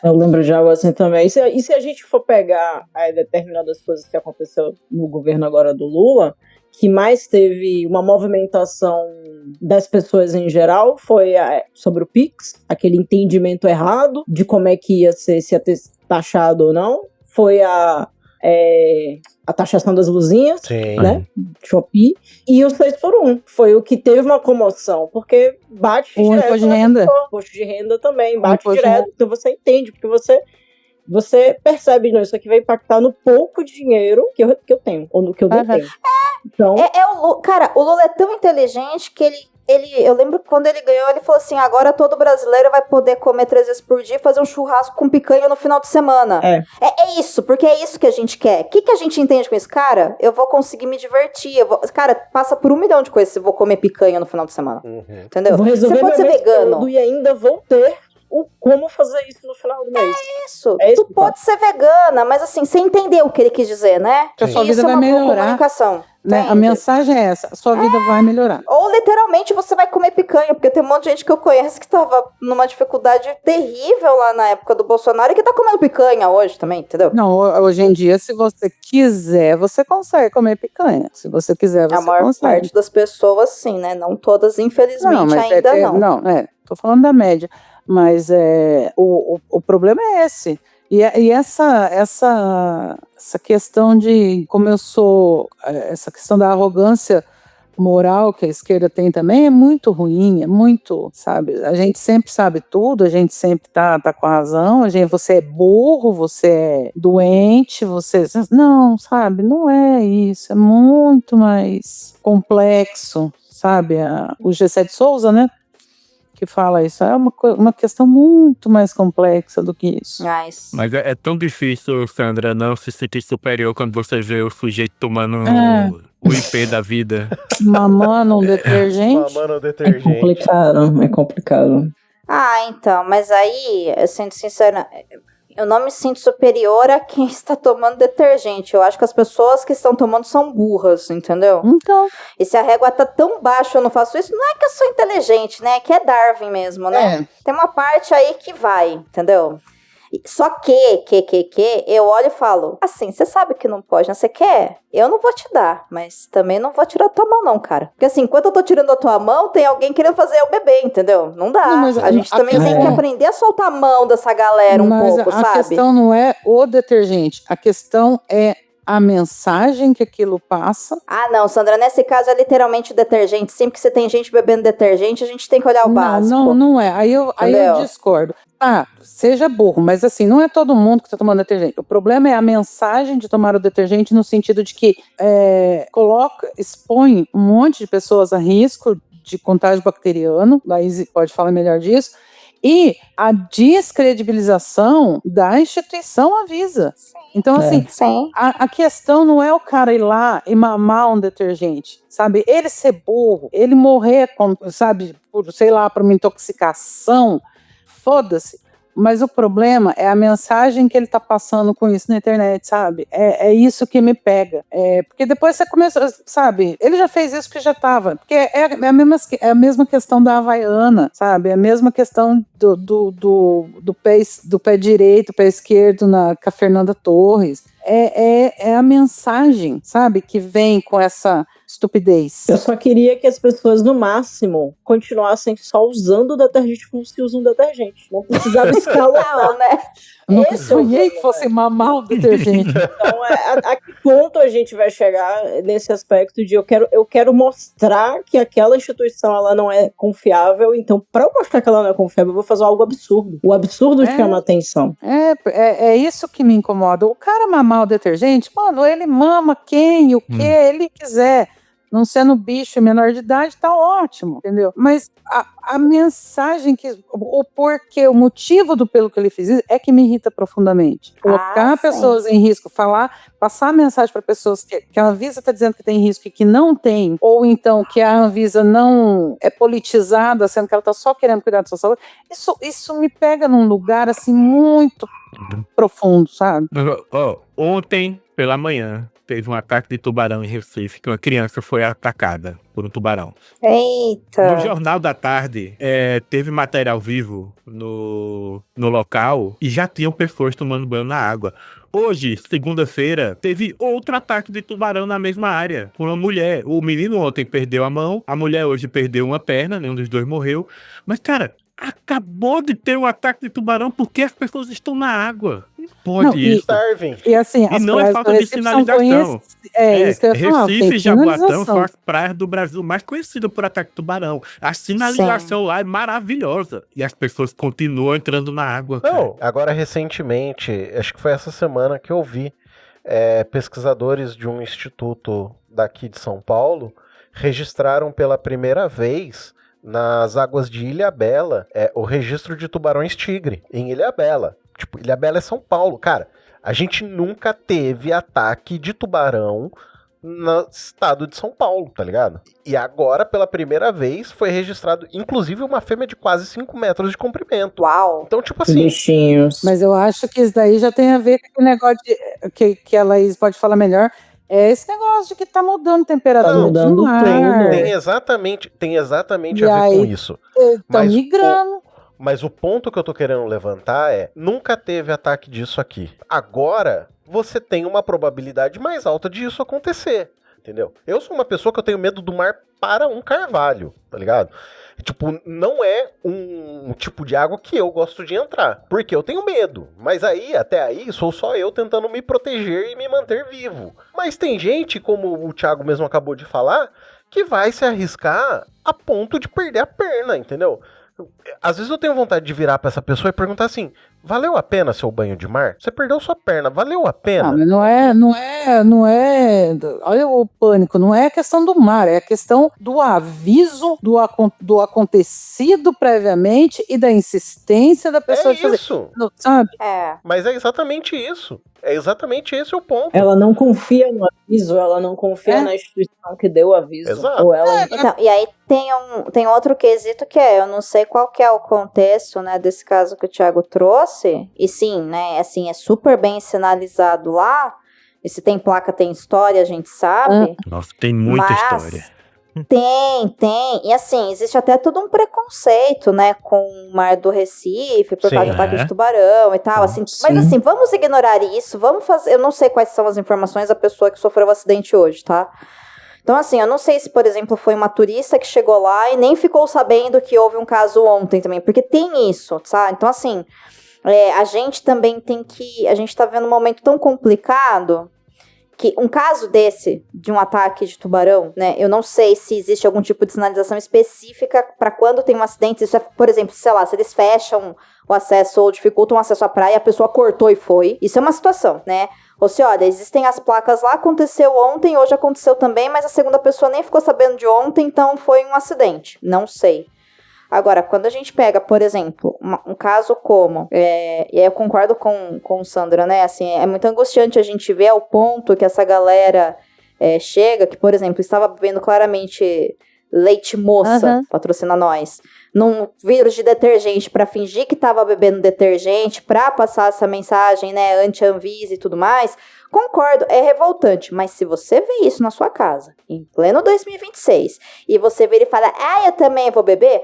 Eu lembro de algo assim também. E se a gente for pegar determinadas coisas que aconteceu no governo agora do Lula, que mais teve uma movimentação das pessoas em geral foi sobre o Pix, aquele entendimento errado de como é que ia ser, se ia ter taxado ou não. Foi a taxação das luzinhas, né? Shopee. E o 6x1 foi o que teve uma comoção, porque bate o direto. Imposto de renda. Imposto de renda também, bate direto. Então você entende, porque você percebe, não, isso aqui vai impactar no pouco dinheiro que eu tenho, ou no que eu não tenho. Então... Cara, o Lula é tão inteligente que eu lembro que quando ele ganhou, ele falou assim, agora todo brasileiro vai poder comer 3 vezes por dia e fazer um churrasco com picanha no final de semana. É isso, porque é isso que a gente quer. O que a gente entende com isso? Cara, eu vou conseguir me divertir. Cara, passa por 1 milhão de coisas se eu vou comer picanha no final de semana. Entendeu? Você pode ser vegano. E ainda vou ter como fazer isso no final do mês. Tu pode ser vegana, mas assim, você entendeu o que ele quis dizer, né? Que a sua vida vai melhorar. Comunicação. Né? A mensagem é essa, a sua vida vai melhorar. Ou literalmente você vai comer picanha, porque tem um monte de gente que eu conheço que tava numa dificuldade terrível lá na época do Bolsonaro e que tá comendo picanha hoje também, entendeu? Não, hoje em dia, se você quiser, você consegue comer picanha. Se você quiser, você consegue. A maior parte das pessoas, sim, né? Não todas, infelizmente, ainda não. Tô falando da média. Mas o problema é esse. E essa questão de como eu sou, essa questão da arrogância moral que a esquerda tem também é muito ruim, é muito, sabe? A gente sempre sabe tudo, a gente sempre tá com a razão, você é burro, você é doente, não, sabe? Não é isso, é muito mais complexo, sabe? O G7 Souza, né? Que fala isso, é uma questão muito mais complexa do que isso. Mas é tão difícil, Sandra, não se sentir superior quando você vê o sujeito tomando o IP da vida. Mamando um detergente. É complicado. Então, mas aí, sendo sincera, eu não me sinto superior a quem está tomando detergente. Eu acho que as pessoas que estão tomando são burras, entendeu? Então. E se a régua tá tão baixa, eu não faço isso, não é que eu sou inteligente, né? Que é Darwin mesmo, né? Tem uma parte aí que vai, entendeu? Só que eu olho e falo, assim, você sabe que não pode, né? Você quer? Eu não vou te dar, mas também não vou tirar da tua mão, não, cara. Porque assim, enquanto eu tô tirando da tua mão, tem alguém querendo fazer eu beber, entendeu? Não dá. Não, a gente também tem que aprender a soltar a mão dessa galera pouco, sabe? A questão não é o detergente, a questão é a mensagem que aquilo passa. Não, Sandra, nesse caso é literalmente o detergente. Sempre que você tem gente bebendo detergente, a gente tem que olhar o básico. Não é. Aí eu discordo. Seja burro, mas assim, não é todo mundo que está tomando detergente. O problema é a mensagem de tomar o detergente no sentido de que expõe um monte de pessoas a risco de contágio bacteriano. Laís pode falar melhor disso. E a descredibilização da instituição Anvisa. Então, assim, a questão não é o cara ir lá e mamar um detergente, sabe? Ele ser burro, ele morrer, por uma intoxicação, foda-se. Mas o problema é a mensagem que ele tá passando com isso na internet, sabe? É isso que me pega. Porque depois você começa, sabe? Ele já fez isso porque já tava. Porque é a mesma questão da Havaiana, sabe? É a mesma questão do pé direito, pé esquerdo com a Fernanda Torres. É a mensagem, sabe? Que vem com essa estupidez. Eu só queria que as pessoas, no máximo, continuassem só usando o detergente como se usam detergente. Não precisava escalar, né? Eu nunca sonhei que fosse mamar o detergente. Então, a que ponto a gente vai chegar nesse aspecto de eu quero mostrar que aquela instituição ela não é confiável, então para eu mostrar que ela não é confiável, eu vou fazer algo absurdo. O absurdo chama atenção. É isso que me incomoda. O cara mamar o detergente, mano, ele mama quem e o que ele quiser. não sendo bicho menor de idade, tá ótimo, entendeu? Mas a mensagem, o porquê, o motivo pelo que ele fez isso é que me irrita profundamente. Colocar pessoas em risco, passar a mensagem para pessoas que a Anvisa está dizendo que tem risco e que não tem, ou então que a Anvisa não é politizada, sendo que ela está só querendo cuidar da sua saúde, isso me pega num lugar assim muito profundo, sabe? Ontem, pela manhã, teve um ataque de tubarão em Recife, que uma criança foi atacada por um tubarão. Eita! No Jornal da Tarde, teve material vivo no local e já tinham pessoas tomando banho na água. Hoje, segunda-feira, teve outro ataque de tubarão na mesma área, por uma mulher. O menino ontem perdeu a mão, a mulher hoje perdeu uma perna, nenhum dos dois morreu. Mas, cara, acabou de ter um ataque de tubarão porque as pessoas estão na água. Não pode isso. E assim, e não é falta de sinalização. Isso que eu ia falar. Recife e Jaboatão são as praias do Brasil mais conhecidas por ataque de tubarão. A sinalização lá é maravilhosa. E as pessoas continuam entrando na água. Não, agora recentemente, acho que foi essa semana que eu vi pesquisadores de um instituto daqui de São Paulo registraram pela primeira vez nas águas de Ilhabela o registro de tubarões tigre em Ilhabela. Tipo, Ilhabela é São Paulo. Cara, a gente nunca teve ataque de tubarão no estado de São Paulo, tá ligado? E agora, pela primeira vez, foi registrado, inclusive, uma fêmea de quase 5 metros de comprimento. Uau! Então, tipo assim... Bichinhos. Mas eu acho que isso daí já tem a ver com o negócio que a Laís pode falar melhor. É esse negócio de que tá mudando a temperatura mudando do ar. Tem exatamente a ver com isso. Estão migrando. Mas o ponto que eu tô querendo levantar nunca teve ataque disso aqui. Agora, você tem uma probabilidade mais alta de isso acontecer, entendeu? Eu sou uma pessoa que eu tenho medo do mar para um carvalho, tá ligado? Tipo, não é um tipo de água que eu gosto de entrar, porque eu tenho medo. Mas até aí, sou só eu tentando me proteger e me manter vivo. Mas tem gente, como o Thiago mesmo acabou de falar, que vai se arriscar a ponto de perder a perna, entendeu? Às vezes eu tenho vontade de virar pra essa pessoa e perguntar assim: valeu a pena seu banho de mar? Você perdeu sua perna, valeu a pena? Mas não é. Olha o pânico, não é a questão do mar, é a questão do aviso do acontecido previamente e da insistência da pessoa de fazer. Isso. Não, sabe? Mas é exatamente isso. É exatamente esse o ponto. Ela não confia no aviso, ela não confia na instituição que deu o aviso. Exato. Ou ela... Então, e aí tem outro quesito que eu não sei qual que é o contexto, né, desse caso que o Thiago trouxe, e sim, né, assim, é super bem sinalizado lá, e se tem placa, tem história, a gente sabe. Nossa, tem muita história. Tem, e assim, existe até todo um preconceito, né, com o mar do Recife, por causa de ataque de tubarão e tal, assim, mas assim, vamos ignorar isso, vamos fazer, eu não sei quais são as informações da pessoa que sofreu o acidente hoje, tá? Então, assim, eu não sei se, por exemplo, foi uma turista que chegou lá e nem ficou sabendo que houve um caso ontem também, porque tem isso, sabe? Então, assim, a gente também a gente tá vendo um momento tão complicado que um caso desse, de um ataque de tubarão, né, eu não sei se existe algum tipo de sinalização específica para quando tem um acidente, isso por exemplo, sei lá, se eles fecham o acesso ou dificultam o acesso à praia, a pessoa cortou e foi, isso é uma situação, né, ou se, olha, existem as placas lá, aconteceu ontem, hoje aconteceu também, mas a segunda pessoa nem ficou sabendo de ontem, então foi um acidente, não sei. Agora, quando a gente pega, por exemplo, um caso como, e aí eu concordo com o Sandra, né, assim, é muito angustiante a gente ver ao ponto que essa galera chega, que, por exemplo, estava bebendo claramente leite moça, patrocina nós, num vírus de detergente para fingir que estava bebendo detergente, para passar essa mensagem, né, anti-Anvisa e tudo mais. Concordo, é revoltante, mas se você vê isso na sua casa, em pleno 2026, e você vê e fala, eu também vou beber,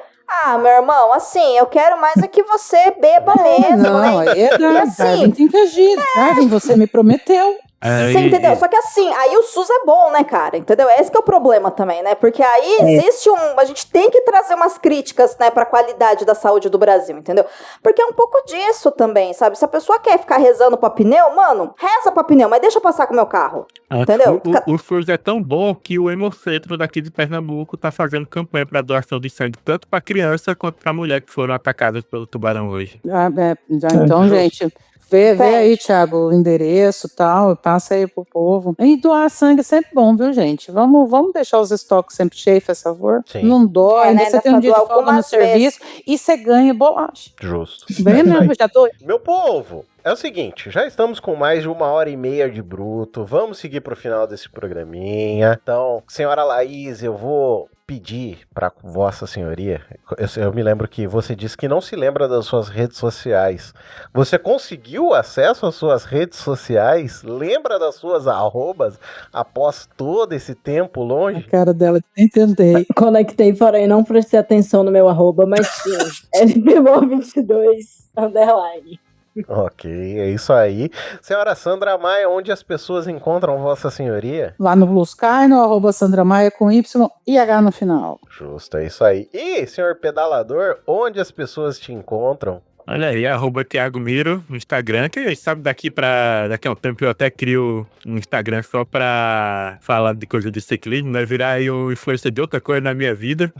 meu irmão, assim, eu quero mais é que você beba mesmo, não, né? E assim, tem que agir. Darwin, você me prometeu. Você entendeu? Só que assim, aí o SUS é bom, né, cara? Entendeu? Esse que é o problema também, né? Porque aí existe a gente tem que trazer umas críticas, né, pra qualidade da saúde do Brasil, entendeu? Porque é um pouco disso também, sabe? Se a pessoa quer ficar rezando pra pneu, mano, reza pra pneu, mas deixa eu passar com o meu carro. Entendeu? O SUS é tão bom que o Hemocentro daqui de Pernambuco tá fazendo campanha pra doação de sangue, tanto pra criança quanto pra mulher que foram atacadas pelo tubarão hoje. Então, gente, Vê Frente. aí, Thiago, o endereço e tal, passa aí pro povo. E doar sangue é sempre bom, viu, gente? Vamos deixar os estoques sempre cheios, faz favor. Sim. Não dói, ainda né, você dá tem um pra dia de doar folga no algumas serviço e você ganha bolacha. Justo. Bem É isso mesmo, aí. já tô... Meu povo, é o seguinte, já estamos com mais de 1h30 de bruto, vamos seguir pro final desse programinha. Então, senhora Laís, eu vou pedir para Vossa Senhoria, eu me lembro que você disse que não se lembra das suas redes sociais. Você conseguiu acesso às suas redes sociais? Lembra das suas arrobas após todo esse tempo A longe? cara dela, entendei. Conectei, porém não prestei atenção no meu arroba, mas sim, LPMO22 _. Ok, é isso aí. Senhora Sandra Maia, onde as pessoas encontram Vossa Senhoria? Lá no Blue Sky, no @Sandra Maia com Y e H no final. Justo, é isso aí. E, senhor pedalador, onde as pessoas te encontram? Olha aí, @Thiago Miro no Instagram, que sabe daqui a um tempo eu até crio um Instagram só pra falar de coisa de ciclismo, né? Virar aí um influencer de outra coisa na minha vida.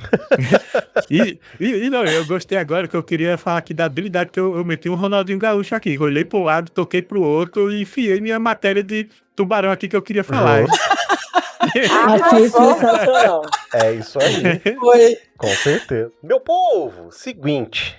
E não, eu gostei agora que eu queria falar aqui da habilidade que eu meti um Ronaldinho Gaúcho aqui. Olhei pro lado, toquei pro outro e enfiei minha matéria de tubarão aqui que eu queria falar. Achei sensacional. É isso aí, Foi. com certeza. Meu povo, seguinte,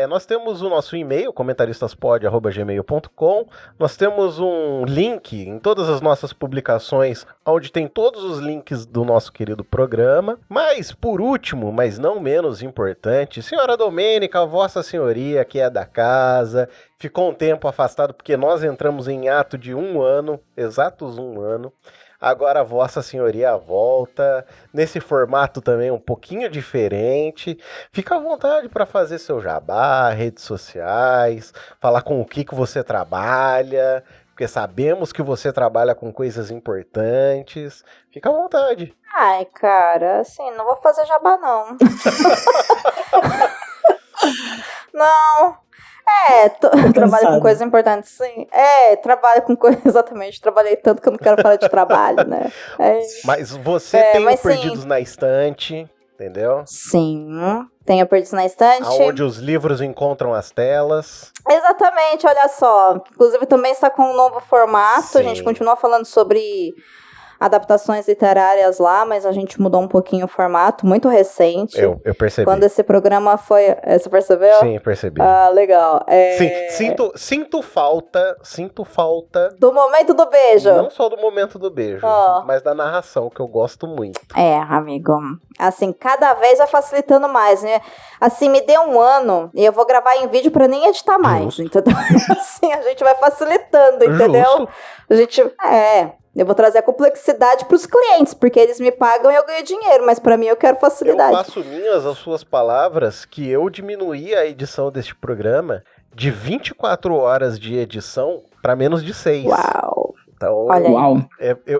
nós temos o nosso e-mail, comentaristasPod@gmail.com. Nós temos um link em todas as nossas publicações, onde tem todos os links do nosso querido programa. Mas, por último, mas não menos importante, senhora Domênica, Vossa Senhoria, que é da casa, ficou um tempo afastado porque nós entramos em ato de 1 ano, exatos 1 ano. Agora Vossa Senhoria volta, nesse formato também um pouquinho diferente. Fica à vontade para fazer seu jabá, redes sociais, falar com o que você trabalha, porque sabemos que você trabalha com coisas importantes. Fica à vontade. Ai, cara, assim, não vou fazer jabá, não. Não. Trabalho com coisas importantes, sim. Trabalho com coisas, exatamente. Trabalhei tanto que eu não quero falar de trabalho, né? Mas você tem mas o Perdidos sim. na Estante, entendeu? Sim, tenho Perdidos na Estante. Aonde os livros encontram as telas. Exatamente, olha só. Inclusive também está com um novo formato. Sim. A gente continua falando sobre adaptações literárias lá, mas a gente mudou um pouquinho o formato, muito recente. Eu percebi. Quando esse programa foi... Você percebeu? Sim, percebi. Ah, legal. Sim, sinto falta Do momento do beijo. não só do momento do beijo, mas da narração, que eu gosto muito. Amigo. Assim, cada vez vai facilitando mais, né? Assim, me dê 1 ano e eu vou gravar em vídeo pra nem editar mais, Justo. entendeu? Assim, a gente vai facilitando, entendeu? Justo. A gente... Eu vou trazer a complexidade pros clientes, porque eles me pagam e eu ganho dinheiro, mas pra mim eu quero Eu facilidade. faço minhas as suas palavras que eu diminuí a edição deste programa de 24 horas de edição para menos de 6. Uau. Então, Olha aí. Uau.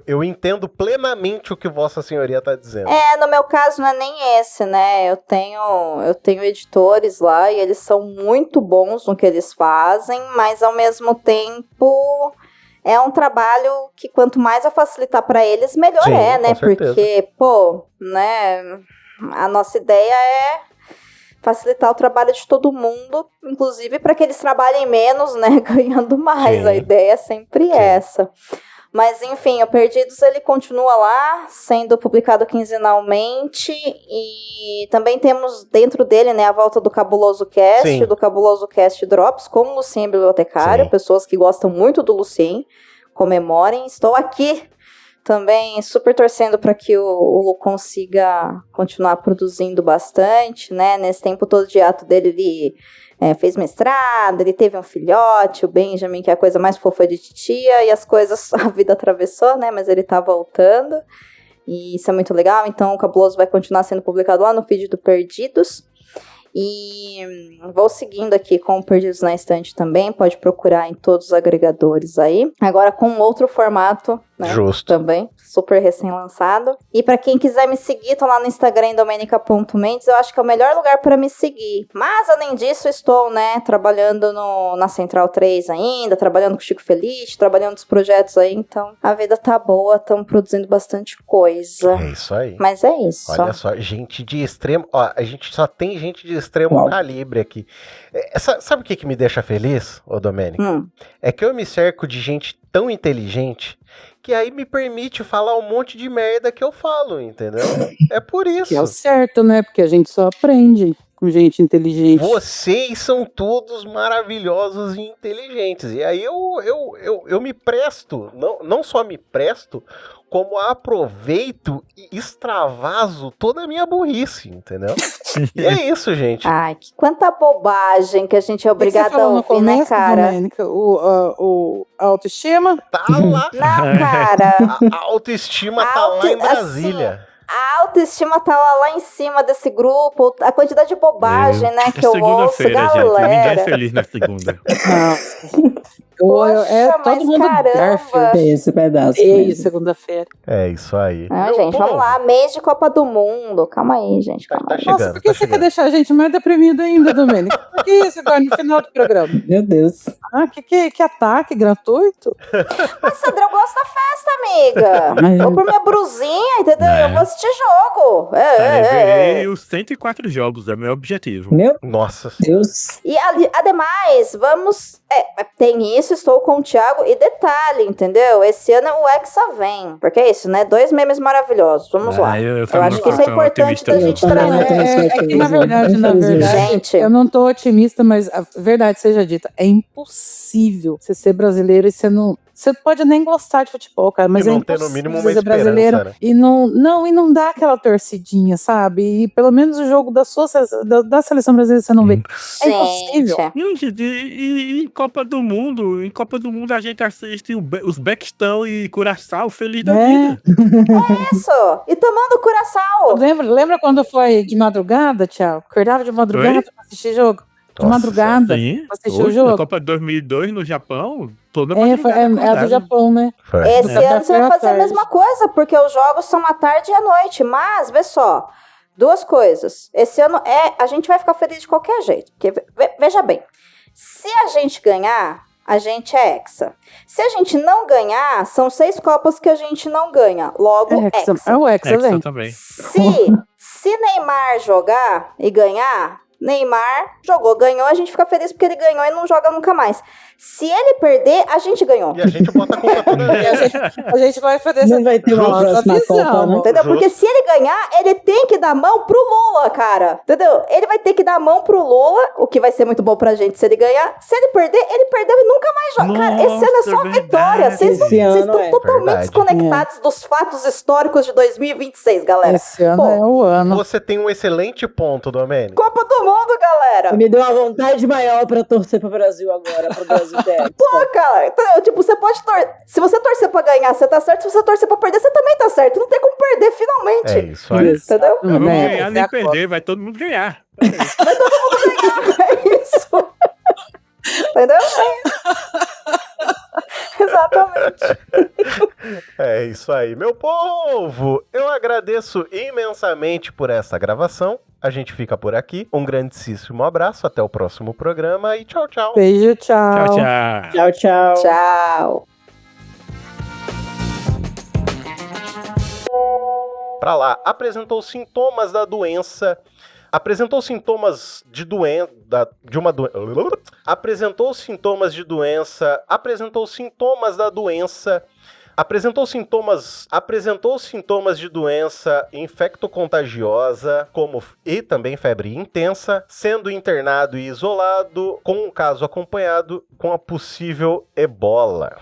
eu entendo plenamente o que Vossa Senhoria tá dizendo. No meu caso não é nem esse, né? Eu tenho editores lá e eles são muito bons no que eles fazem, mas ao mesmo tempo é um trabalho que quanto mais eu facilitar para eles, melhor Sim, né? com certeza. Porque, né? A nossa ideia é facilitar o trabalho de todo mundo, inclusive para que eles trabalhem menos, né? Ganhando mais. Sim. A ideia é sempre essa. Mas, enfim, o Perdidos, ele continua lá, sendo publicado quinzenalmente, e também temos dentro dele, né, a volta do Cabuloso Cast, Sim. do Cabuloso Cast Drops, com o Lucien Bibliotecário, Sim. pessoas que gostam muito do Lucien, comemorem. Estou aqui também super torcendo para que o Lu consiga continuar produzindo bastante, né, nesse tempo todo de ato dele, ele fez mestrado, ele teve um filhote, o Benjamin, que é a coisa mais fofa de titia, e as coisas a vida atravessou, né, mas ele tá voltando, e isso é muito legal. Então o Cabuloso vai continuar sendo publicado lá no feed do Perdidos, e vou seguindo aqui com o Perdidos na Estante também, pode procurar em todos os agregadores aí, agora com outro formato né? Justo. Também, super recém-lançado. E pra quem quiser me seguir, tô lá no Instagram, domenica.mendes, eu acho que é o melhor lugar pra me seguir. Mas, além disso, estou, né, trabalhando na Central 3 ainda, trabalhando com o Chico Feliz, trabalhando nos projetos aí, então a vida tá boa, estamos produzindo bastante coisa. É isso aí. Mas é isso. Olha só, gente de extremo... Ó, a gente só tem gente de extremo Uau. calibre aqui. Sabe o que me deixa feliz, ô Domênico? Hum. É que eu me cerco de gente tão inteligente que aí me permite falar um monte de merda que eu falo, entendeu? É por isso. Que é o certo, né? Porque a gente só aprende com gente inteligente. Vocês são todos maravilhosos e inteligentes. E aí eu me presto, não só me presto, como aproveito e extravaso toda a minha burrice, entendeu? E é isso, gente. Ai, quanta bobagem que a gente é O que você obrigada a falou no ouvir, né, começo, cara? Domênica? a autoestima? Tá lá. Não, cara. A autoestima tá lá em Brasília. A autoestima tá lá em cima desse grupo, a quantidade de bobagem, né, que eu ouço, segunda-feira, gente. Ninguém é galera. feliz na segunda. Poxa, todo mas mundo caramba. Garfield. É esse pedaço. Ei, mesmo. segunda-feira. É isso aí. Não, Meu gente, povo, vamos lá. Mês de Copa do Mundo. Calma aí, gente. Calma Tá aí. chegando. Nossa, por que você quer deixar a gente mais deprimida ainda, Domênica? Por que isso agora no final do programa? Meu Deus. Ah, que ataque gratuito? Mas, Sandra, eu gosto da festa, amiga. Ai. Vou por minha brusinha, entendeu? É. Eu vou assistir jogo. Verei os 104 jogos, é meu objetivo. Meu Nossa. Deus. E, ademais, vamos... tem isso, estou com o Thiago. E detalhe, entendeu? Esse ano o Hexa vem. Porque é isso, né? 2 memes maravilhosos. Vamos lá. Eu acho que isso é importante da gente Eu também trazer. tô É que, na verdade, Gente. eu não tô otimista, mas a verdade seja dita, é impossível você ser brasileiro e você não... Você pode nem gostar de futebol, cara, mas E é não ter, no impossível mínimo, você uma ser brasileiro esperança, né? e não dá aquela torcidinha, sabe? E pelo menos o jogo da seleção brasileira você não vê. É impossível. Gente. Não, gente, e em Copa do Mundo a gente assiste os Bequistão e Curaçao feliz da É. vida. Isso. E tomando curaçao. Lembra quando foi de madrugada, Thiago? Acordava de madrugada Oi? pra assistir jogo? De Nossa, madrugada. Sim. Pra assistir o Hoje, jogo? na Copa de 2002 no Japão, toda É, a do madrugada. Japão, né? Foi. Esse É. ano você vai fazer a Tarde. mesma coisa, porque os jogos são à tarde e à noite. Mas, vê só, 2 coisas. Esse ano a gente vai ficar feliz de qualquer jeito. Porque, veja bem, se a gente ganhar, a gente é hexa. Se a gente não ganhar, são 6 Copas que a gente não ganha. Logo, hexa. É o Hexa, Hexa vem. também. Se Neymar jogar e ganhar, Neymar jogou, ganhou, a gente fica feliz porque ele ganhou e não joga nunca mais. Se ele perder, a gente ganhou. E a gente bota a culpa toda E nele. a gente vai fazer Não vai ter uma nossa próxima visão, Copa, né? Entendeu? Justo. Porque se ele ganhar, ele tem que dar mão pro Lula, cara. Entendeu? Ele vai ter que dar mão pro Lula, o que vai ser muito bom pra gente se ele ganhar. Se ele perder, ele perdeu e nunca mais joga. Cara, esse ano é só Nossa, vitória. verdade. Vocês Esse ano estão é totalmente verdade. desconectados dos fatos históricos de 2026, galera. Esse ano Pô, é o ano. Você tem um excelente ponto, Domênico. Copa do Mundo, galera. Me deu uma vontade maior pra torcer pro Brasil agora, pro Brasil ter. Pô, cara, então, tipo, você pode se você torcer pra ganhar, você tá certo. Se você torcer pra perder, você também tá certo. Não tem como perder, finalmente. É isso aí. Entendeu? Não vamos Né? ganhar Essa é nem a perder, vai todo mundo ganhar. É isso. Entendeu? Exatamente. É isso aí, meu povo! Eu agradeço imensamente por essa gravação. A gente fica por aqui. Um grandíssimo abraço, até o próximo programa e tchau, tchau. Beijo, tchau. Tchau, tchau. Tchau, tchau. Tchau. Pra lá, apresentou sintomas da doença. Apresentou sintomas de doença. Apresentou sintomas de doença. Apresentou sintomas da doença. Apresentou sintomas de doença infectocontagiosa, como e também febre intensa, sendo internado e isolado com um caso acompanhado com a possível ebola.